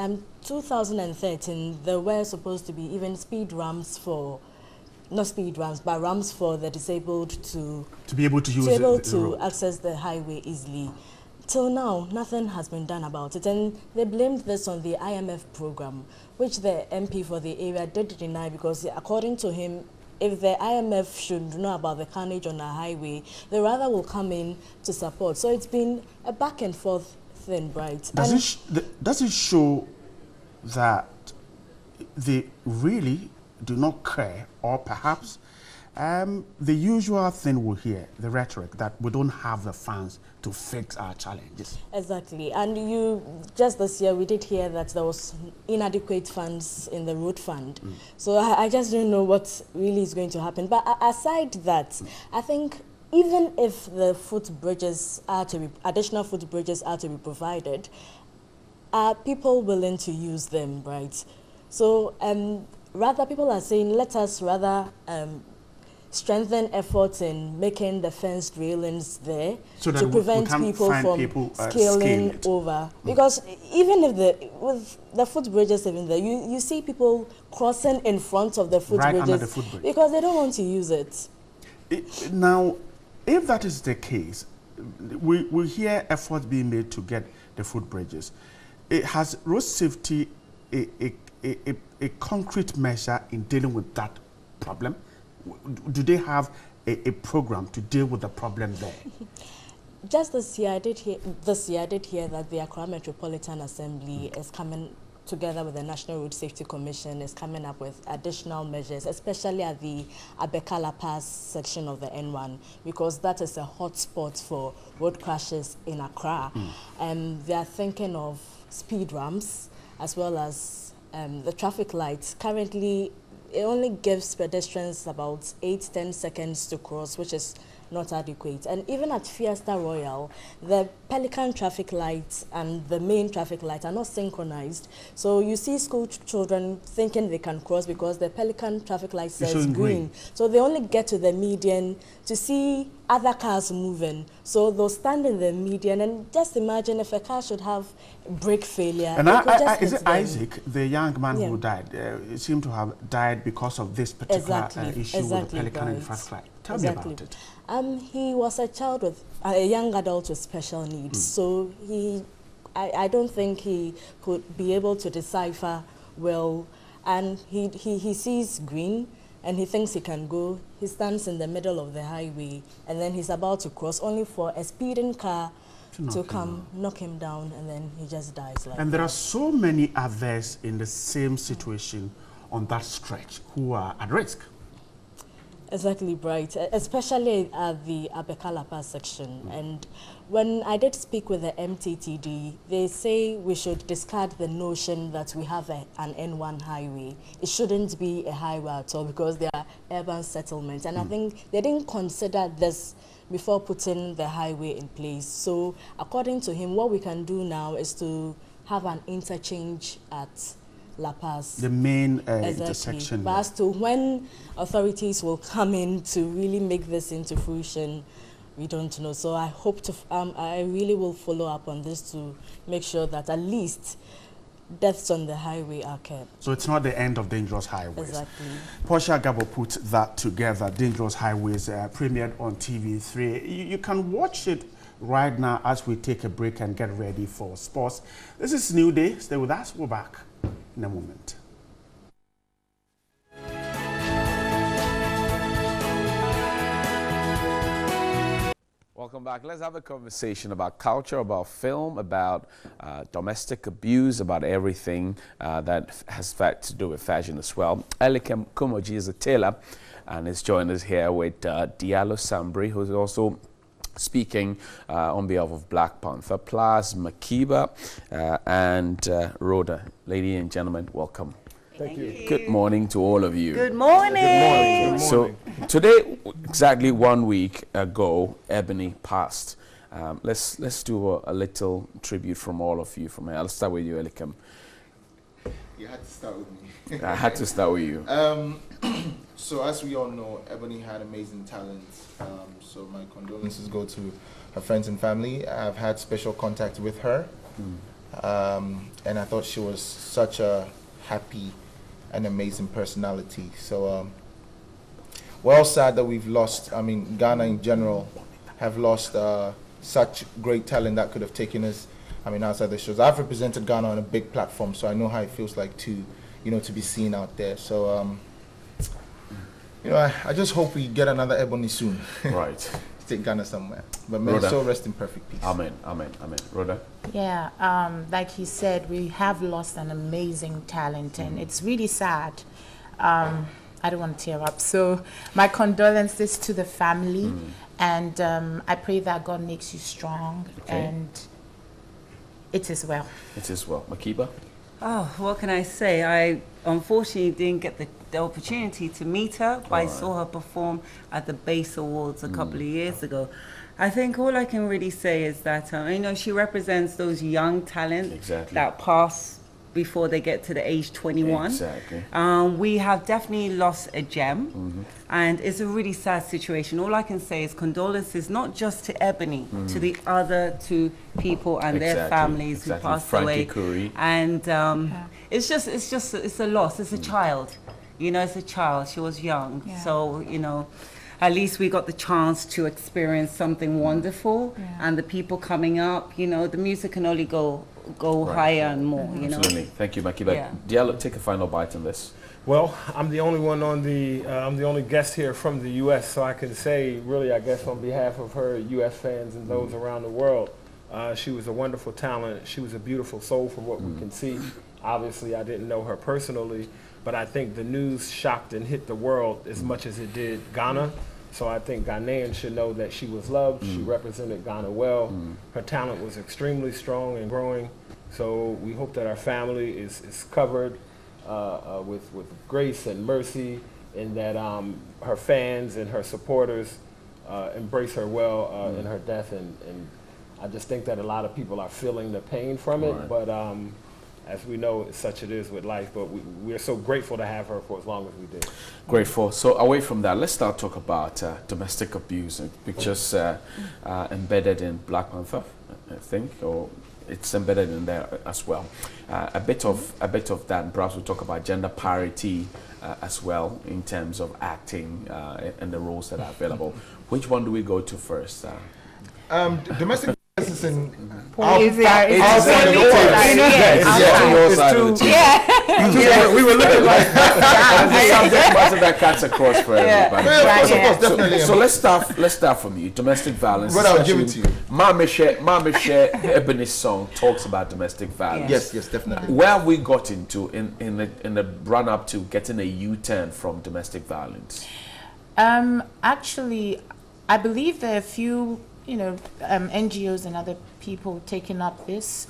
2013, there were supposed to be even speed ramps for, not speed ramps, but ramps for the disabled to be able to use to access the highway easily. Till now, nothing has been done about it, and they blamed this on the IMF program, which the MP for the area did deny because, according to him, if the IMF should know about the carnage on the highway, they rather will come in to support. So it's been a back and forth thing, right? Does it show that they really do not care, or perhaps the usual thing we hear, the rhetoric that we don't have the funds to fix our challenges? Exactly. And just this year, we did hear that there was inadequate funds in the road fund. So I just don't know what really is going to happen. But aside that, I think even if the footbridges are to be, additional footbridges are to be provided, are people willing to use them, right? So rather, people are saying, let us rather strengthen efforts in making the fenced railings there so to prevent people from scaling over. Because even if with the footbridges even there, you see people crossing in front of the footbridges because they don't want to use it. Now, if that is the case, we hear efforts being made to get the footbridges. Has road safety a concrete measure in dealing with that problem? Do they have a program to deal with the problem there? Just this year, I did hear that the Accra Metropolitan Assembly is coming together with the National Road Safety Commission, is coming up with additional measures, especially at the Abekala Pass section of the N1, because that is a hot spot for road crashes in Accra. They are thinking of speed ramps as well as the traffic lights. Currently, it only gives pedestrians about 8-10 seconds to cross, which is not adequate. And even at Fiesta Royal, the Pelican traffic lights and the main traffic lights are not synchronized. So you see school children thinking they can cross because the Pelican traffic light says green. So they only get to the median to see other cars moving. So they'll stand in the median, and just imagine if a car should have brake failure. And is it Isaac, the young man who died, seemed to have died because of this particular issue with the Pelican and traffic light? Tell me about it. He was a child with a young adult with special needs, so I don't think he could be able to decipher well, and he sees green and he thinks he can go. He stands in the middle of the highway and then he's about to cross, only for a speeding car to come knock him down, and then he just dies. And there are so many others in the same situation on that stretch who are at risk. Exactly, Bright, especially at the Abekala Pass section. And when I did speak with the MTTD, they say we should discard the notion that we have an N1 highway. It shouldn't be a highway at all because they are urban settlements. And I think they didn't consider this before putting the highway in place. So according to him, what we can do now is to have an interchange at La Paz. The main intersection. But as to when authorities will come in to really make this into fruition, we don't know. So I hope to, I really will follow up on this to make sure that at least deaths on the highway are kept. So it's not the end of Dangerous Highways. Exactly. Portia Gabo put that together. Dangerous Highways premiered on TV3. You can watch it right now as we take a break and get ready for sports. This is New Day. Stay with us. We're back in a moment. Welcome back. Let's have a conversation about culture, about film, about domestic abuse, about everything that has to do with fashion as well. Elikem Kumoji is a tailor and is joined us here with Diallo Sambri, who's also speaking on behalf of Black Panther, plus Makiba and Rhoda. Ladies and gentlemen, welcome. Thank you. Good morning to all of you. Good morning. Good morning. So today, exactly 1 week ago, Ebony passed. Let's do a little tribute from all of you. From here, I'll start with you, Elikem. You had to start with me. I had to start with you. So as we all know, Ebony had amazing talent. So my condolences go to her friends and family. I've had special contact with her, and I thought she was such a happy and amazing personality. So we're all sad that we've lost, I mean, Ghana in general have lost such great talent that could have taken us, I mean, outside the shows. I've represented Ghana on a big platform, so I know how it feels like to, you know, to be seen out there. So, you know, I just hope we get another Ebony soon. Right. To take Ghana somewhere. But may so rest in perfect peace. Amen, amen, amen. Rhoda? Yeah, like he said, we have lost an amazing talent, and it's really sad. I don't want to tear up. So my condolences to the family, and I pray that God makes you strong, and it is well. It is well. Makiba? Oh, what can I say? I unfortunately didn't get the opportunity to meet her, but I saw her perform at the Bass Awards a couple of years ago. I think all I can really say is that, you know, she represents those young talents that pass before they get to the age 21. Exactly. We have definitely lost a gem, and it's a really sad situation. All I can say is condolences, not just to Ebony, to the other two people and their families who passed away. Curry. And it's a loss. It's a child. You know, it's a child. She was young. Yeah. So, you know, at least we got the chance to experience something wonderful. And the people coming up, you know, the music can only go higher and more, you know. Absolutely. Thank you, Makiba. Yeah. Diallo, take a final bite on this. Well, I'm the only one on the, I'm the only guest here from the U.S., so I can say, really, I guess on behalf of her U.S. fans and those around the world, she was a wonderful talent. She was a beautiful soul from what we can see. Obviously, I didn't know her personally, but I think the news shocked and hit the world as much as it did Ghana. So I think Ghanaians should know that she was loved. She represented Ghana well. Her talent was extremely strong and growing. So we hope that our family is covered with grace and mercy, and that her fans and her supporters embrace her well in her death. And I just think that a lot of people are feeling the pain from it. But as we know, such it is with life, but we're so grateful to have her for as long as we did. Grateful. So away from that, let's start talk about domestic abuse and pictures embedded in Black Panther, I think, or it's embedded in there as well. A bit of that, and perhaps we'll talk about gender parity as well in terms of acting and the roles that are available. Which one do we go to first? Domestic violence in we were looking like that cuts across for everybody. Of course, definitely. So let's start from you. Domestic violence. What I'll give it to you. Mama Share Ebony's song talks about domestic violence. Yes, definitely. Where have we got into in the run up to getting a U-turn from domestic violence? Actually, I believe there are a few, you know, NGOs and other people taking up this,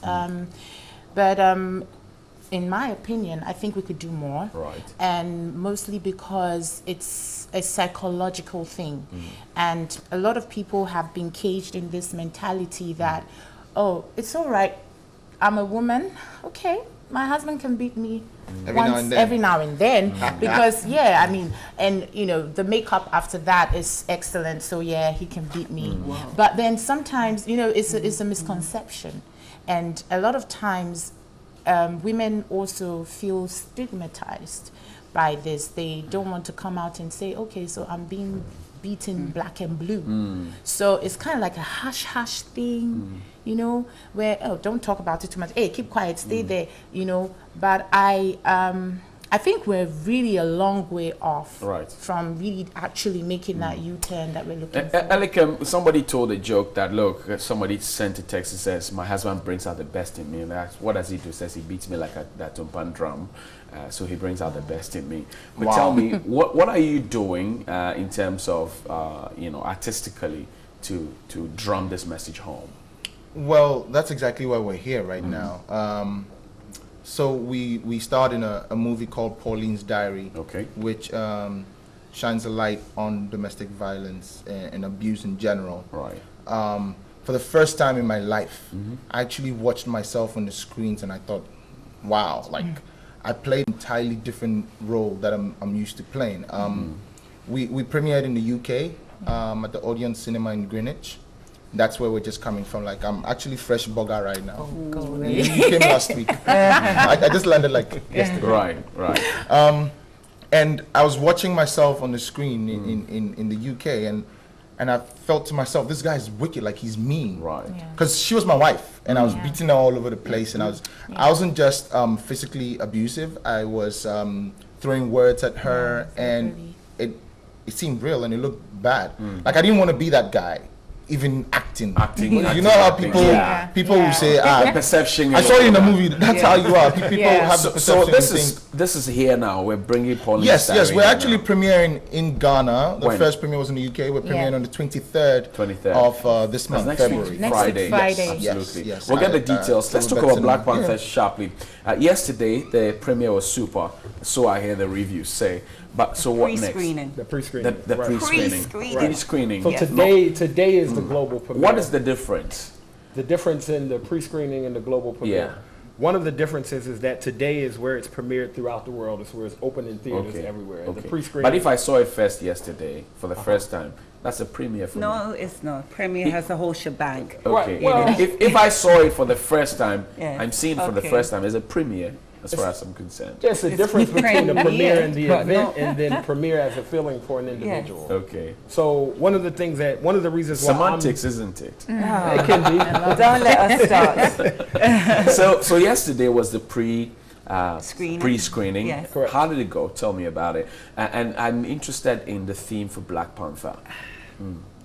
but in my opinion, I think we could do more. Right. And mostly because it's a psychological thing, and a lot of people have been caged in this mentality that, oh, it's all right, I'm a woman, okay, my husband can beat me every now and then, because I mean, and you know, the makeup after that is excellent, so yeah, he can beat me. But then sometimes, you know, it's a misconception, and a lot of times women also feel stigmatized by this. They don't want to come out and say, okay, so I'm being beaten black and blue. So it's kind of like a hush-hush thing, you know, where, oh, don't talk about it too much. Hey, keep quiet, stay there, you know. But I think we're really a long way off from really actually making that U-turn that we're looking for. Elikem, somebody told a joke that, look, somebody sent a text and says, my husband brings out the best in me. And I asked, what does he do? He says he beats me like that tumpan drum. So he brings out the best in me. But tell me, what are you doing in terms of, you know, artistically to drum this message home? Well, that's exactly why we're here right now. So we starred in a movie called Pauline's Diary, which shines a light on domestic violence and abuse in general. For the first time in my life, I actually watched myself on the screens and I thought, wow, like I played an entirely different role that I'm used to playing. We premiered in the UK at the Odeon Cinema in Greenwich. That's where we're just coming from. Like, I'm actually fresh bugger right now. You came last week. I just landed like yesterday. Right. And I was watching myself on the screen in the UK, and And I felt to myself, this guy is wicked, like he's mean. Right. Because she was my wife, and I was beating her all over the place, and I wasn't just physically abusive. I was throwing words at her, and it seemed real, and it looked bad. Like I didn't want to be that guy. Even acting. You know how people will say, the perception. I saw you in the movie. That's how you are. People have the perception. So this is here now. We're bringing Pauline. Yes, we're actually premiering in Ghana. The first premiere was in the UK. We're premiering on the 23rd of this month, February. Friday. Yes, absolutely. We'll get the details. Let's talk about Black Panther sharply. Yesterday, the premiere was super. So I hear the reviews say. But so what next? The pre-screening. The pre-screening. Pre-screening. So today is the global premiere. What is the difference? The difference in the pre-screening and the global premiere. Yeah. One of the differences is that today is where it's premiered throughout the world. It's where it's open in theaters everywhere. The pre-screening. But if I saw it first yesterday for the first time, that's a premiere for me. No, it's not. Premiere has a whole shebang. Okay. Well, if I saw it for the first time, I'm seeing it for the first time. It's a premiere. As far as I'm concerned. Just a difference between the premiere and the event, and then premiere as a feeling for an individual. Yes. Okay. So one of the reasons why semantics, isn't it? It can be. Don't let us start. So yesterday was the pre-screening. Yes. How did it go? Tell me about it. And I'm interested in the theme for Black Panther.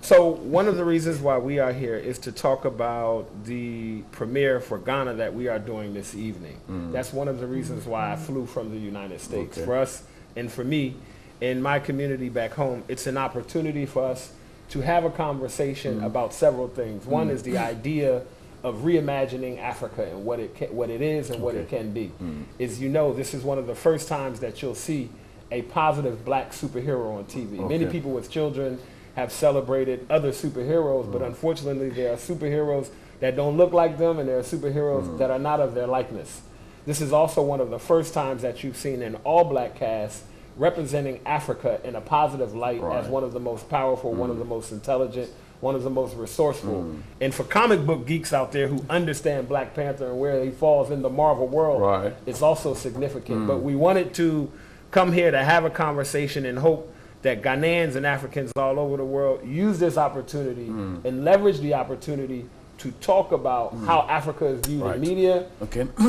So one of the reasons why we are here is to talk about the premiere for Ghana that we are doing this evening. That's one of the reasons why I flew from the United States. For us and for me, in my community back home, it's an opportunity for us to have a conversation about several things. One is the idea of reimagining Africa and what it is and what it can be. As you know, this is one of the first times that you'll see a positive black superhero on TV. Many people with children have celebrated other superheroes, but unfortunately there are superheroes that don't look like them, and there are superheroes that are not of their likeness. This is also one of the first times that you've seen an all-black cast representing Africa in a positive light as one of the most powerful, one of the most intelligent, one of the most resourceful. And for comic book geeks out there who understand Black Panther and where he falls in the Marvel world, it's also significant. But we wanted to come here to have a conversation and hope that Ghanaians and Africans all over the world use this opportunity and leverage the opportunity to talk about how Africa is viewed in media,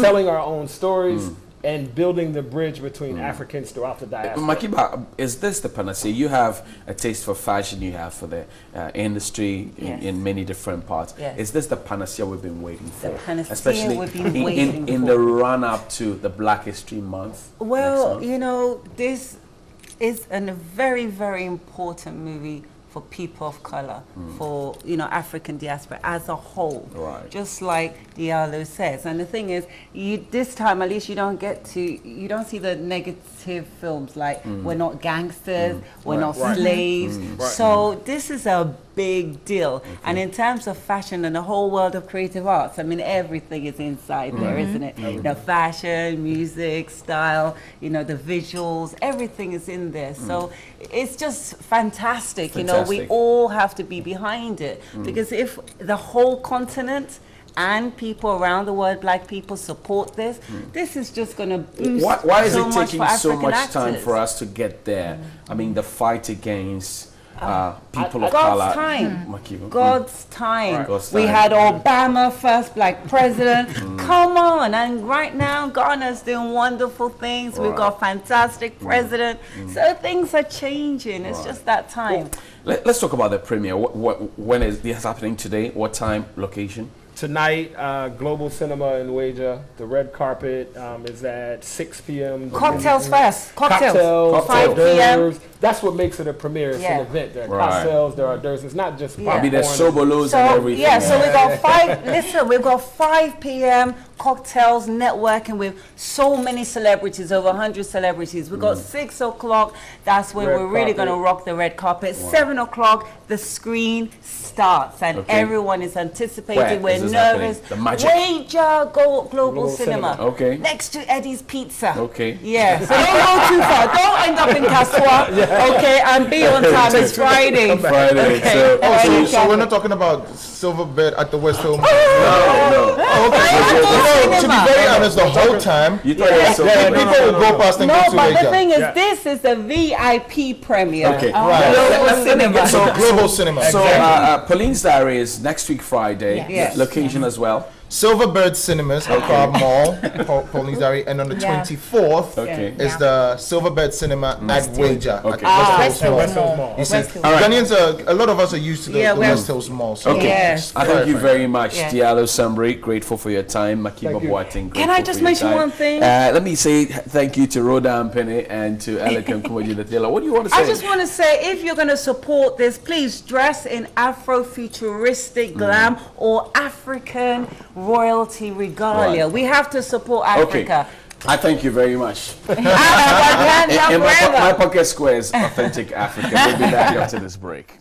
telling our own stories, and building the bridge between Africans throughout the diaspora. Makiba, is this the panacea? You have a taste for fashion, you have for the industry in many different parts. Is this the panacea we've been waiting for? The panacea especially we've been waiting in the run-up to the Black History Month? Well, you know, this is a very, very important movie for people of color, for, you know, African diaspora as a whole. Just like Diallo says. And the thing is, this time at least you don't see the negative films like we're not gangsters, we're not slaves. So this is a big deal. And in terms of fashion and the whole world of creative arts, I mean, everything is inside there, isn't it? You know, fashion, music, style, you know, the visuals, everything is in there. So it's just fantastic. You know, we all have to be behind it, because if the whole continent and people around the world, Black people, support this, this is just going to boost why is so it much taking for so African much time actors. for us to get there? I mean, the fight against people of God's color. time. Makiba. God's time. God's We time. had Obama, first Black president. Come on. And right now, Ghana's doing wonderful things. We've got fantastic president. So things are changing. It's just that time. Let's talk about the premiere. When is this happening today? What time, location? Tonight, Global Cinema in Waja. The red carpet is at 6 p.m. Cocktails first. Cocktails, 5 hors p.m. That's what makes it a premiere. It's an event. There are cocktails, there are desserts. It's not just popcorn. Maybe there's sobolos and everything. Yeah, so we've got 5, listen, we've got 5 p.m. cocktails, networking with so many celebrities, over 100 celebrities. We've got 6 o'clock, that's when we're really going to rock the red carpet. 7 o'clock, the screen starts, and everyone is anticipating. We're nervous. The magic. Wager Global Cinema. Okay. Next to Eddie's Pizza. Okay. Yeah, so don't go too far. Don't end up in Kaswa. Okay, and be on time. It's Friday. Friday. Okay. So we're not talking about silver bed at the West Hill. No. Okay. To be very honest, the whole time, people will go past and go to but the thing is, this is the VIP premiere. Okay, Global Cinema. So Global Cinema. So Pauline's Diary is next week Friday. Yes. Location as well. Silverbird Cinemas at Cobb Mall, Pauline's Diary, and on the 24th is the Silverbird Cinema at Wager at West Hills Mall. You see, Ghanaians a lot of us are used to the West Hills Mall. So I thank you very much, Diallo Sambri. Grateful for your time, Makiba Boateng. Can I just mention one thing? Let me say thank you to Rhoda Ampene and to Elikem Kumajina. What do you want to say? I just want to say, if you're going to support this, please dress in Afro-futuristic glam or African royalty regalia. We have to support Africa. I thank you very much. In my pocket squares, authentic Africa. We'll be back after this break.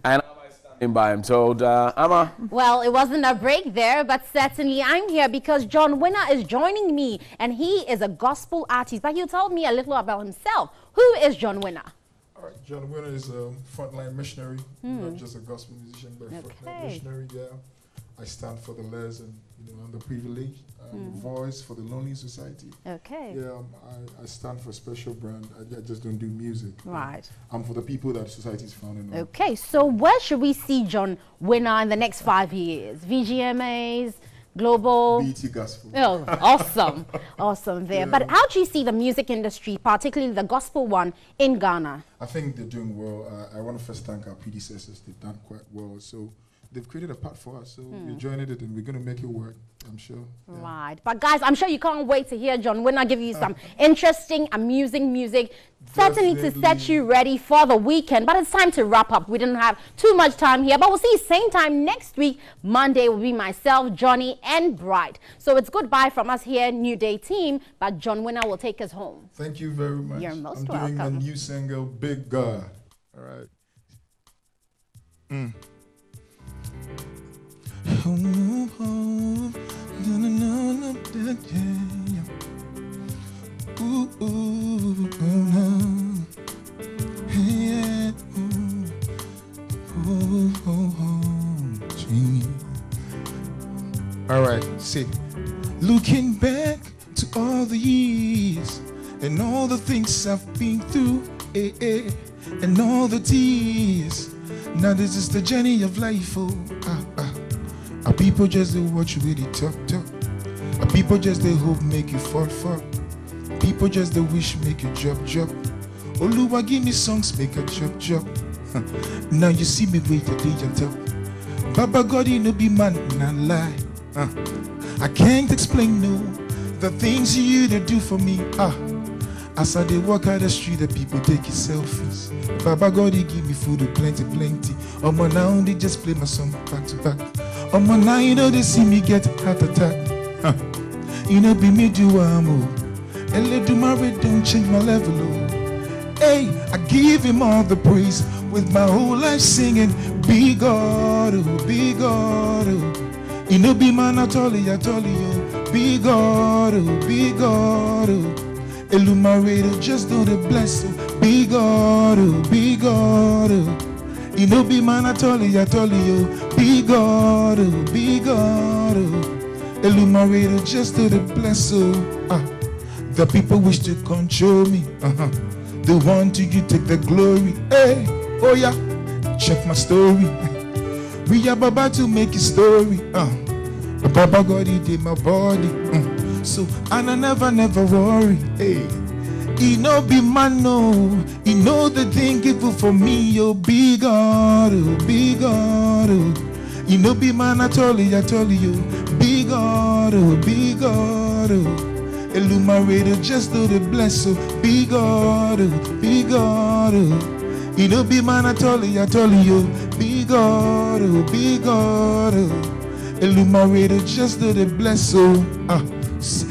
And I'm standing by, I'm told, Amma. Well, it wasn't a break there, but certainly I'm here because John Winner is joining me, and he is a gospel artist. But he'll tell me a little about himself. Who is John Winner? All right, John Winner is a frontline missionary, not just a gospel musician, but a frontline missionary. Yeah, I stand for the less and underprivileged. I'm the voice for the Lonely Society. Okay. Yeah, I stand for a special brand. I just don't do music. Right. I'm for the people that society is founded on. Okay, so where should we see John Winner in the next 5 years? VGMAs? Global BT Gospel. Oh, awesome. Awesome there. But how do you see the music industry, particularly the gospel one, in Ghana? I think they're doing well. I want to first thank our predecessors. They've done quite well. So they've created a path for us. So we're joining it and we're going to make it work, I'm sure. Right. But guys, I'm sure you can't wait to hear John Winner give you some interesting, amusing music. Certainly to set you ready for the weekend. But it's time to wrap up. We didn't have too much time here. But we'll see you same time next week. Monday will be myself, Johnny, and Bright. So it's goodbye from us here, New Day team. But John Winner will take us home. Thank you very much. You're most welcome. I'm doing a new single, Big God. All right. All right, see. Looking back to all the years and all the things I've been through, and all the tears. Now this is the journey of life, Our people just they watch you really talk. Our people just they hope make you fall. People just they wish make you drop. Oluwa give me songs make a drop. Now you see me wait a day and tell. Baba God he no be man, not lie. I can't explain no the things you to do for me. As I they walk out the street, the people take his selfies. Baba God he give me food plenty. Now they just play my song back to back. Now you know they see me get heart attack. You know be me do amo. And let do my red don't change my level. Hey, I give him all the praise with my whole life singing. Be God, be God. You know be man I told you. Be God, be God. Illuminated just do the bless. Be God, be God. You know be man I told you. Be God, be God. Illuminated just do the bless. The people wish to control me. They want you to take the glory. Hey, oh yeah, check my story. We are about to make a story. Baba God he did my body. So and I never worry. Hey, he no be man no. He know the thing evil for me. Oh be God, be God. He no be man I told you. Be God, be God. Illuminated just do the bless. Be God, be God. You know be man I told you. Be God, be God. Illuminated just do the bless.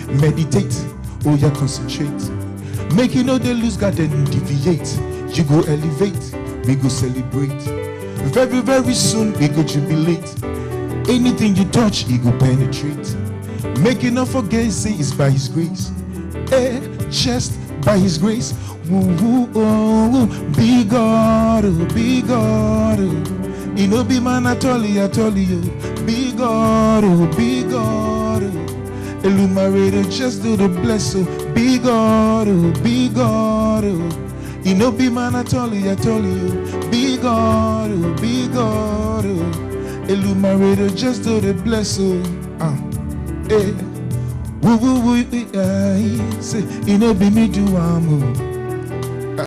Meditate, oh yeah, concentrate. Make you know they lose God then deviate. You go elevate, we go celebrate. Very, very soon we go jubilate. Anything you touch, it go penetrate. Make you not forget, say it's by his grace. Just by His grace. Ooh, oh, be God, be God. You know, be man, I told you, be God, be God. Illuminated, just do the bless, be God, be God. You know, be man, I told you, be God, be God. Illuminated, just do the bless, Woo, woo, woo, say, you know, be me do,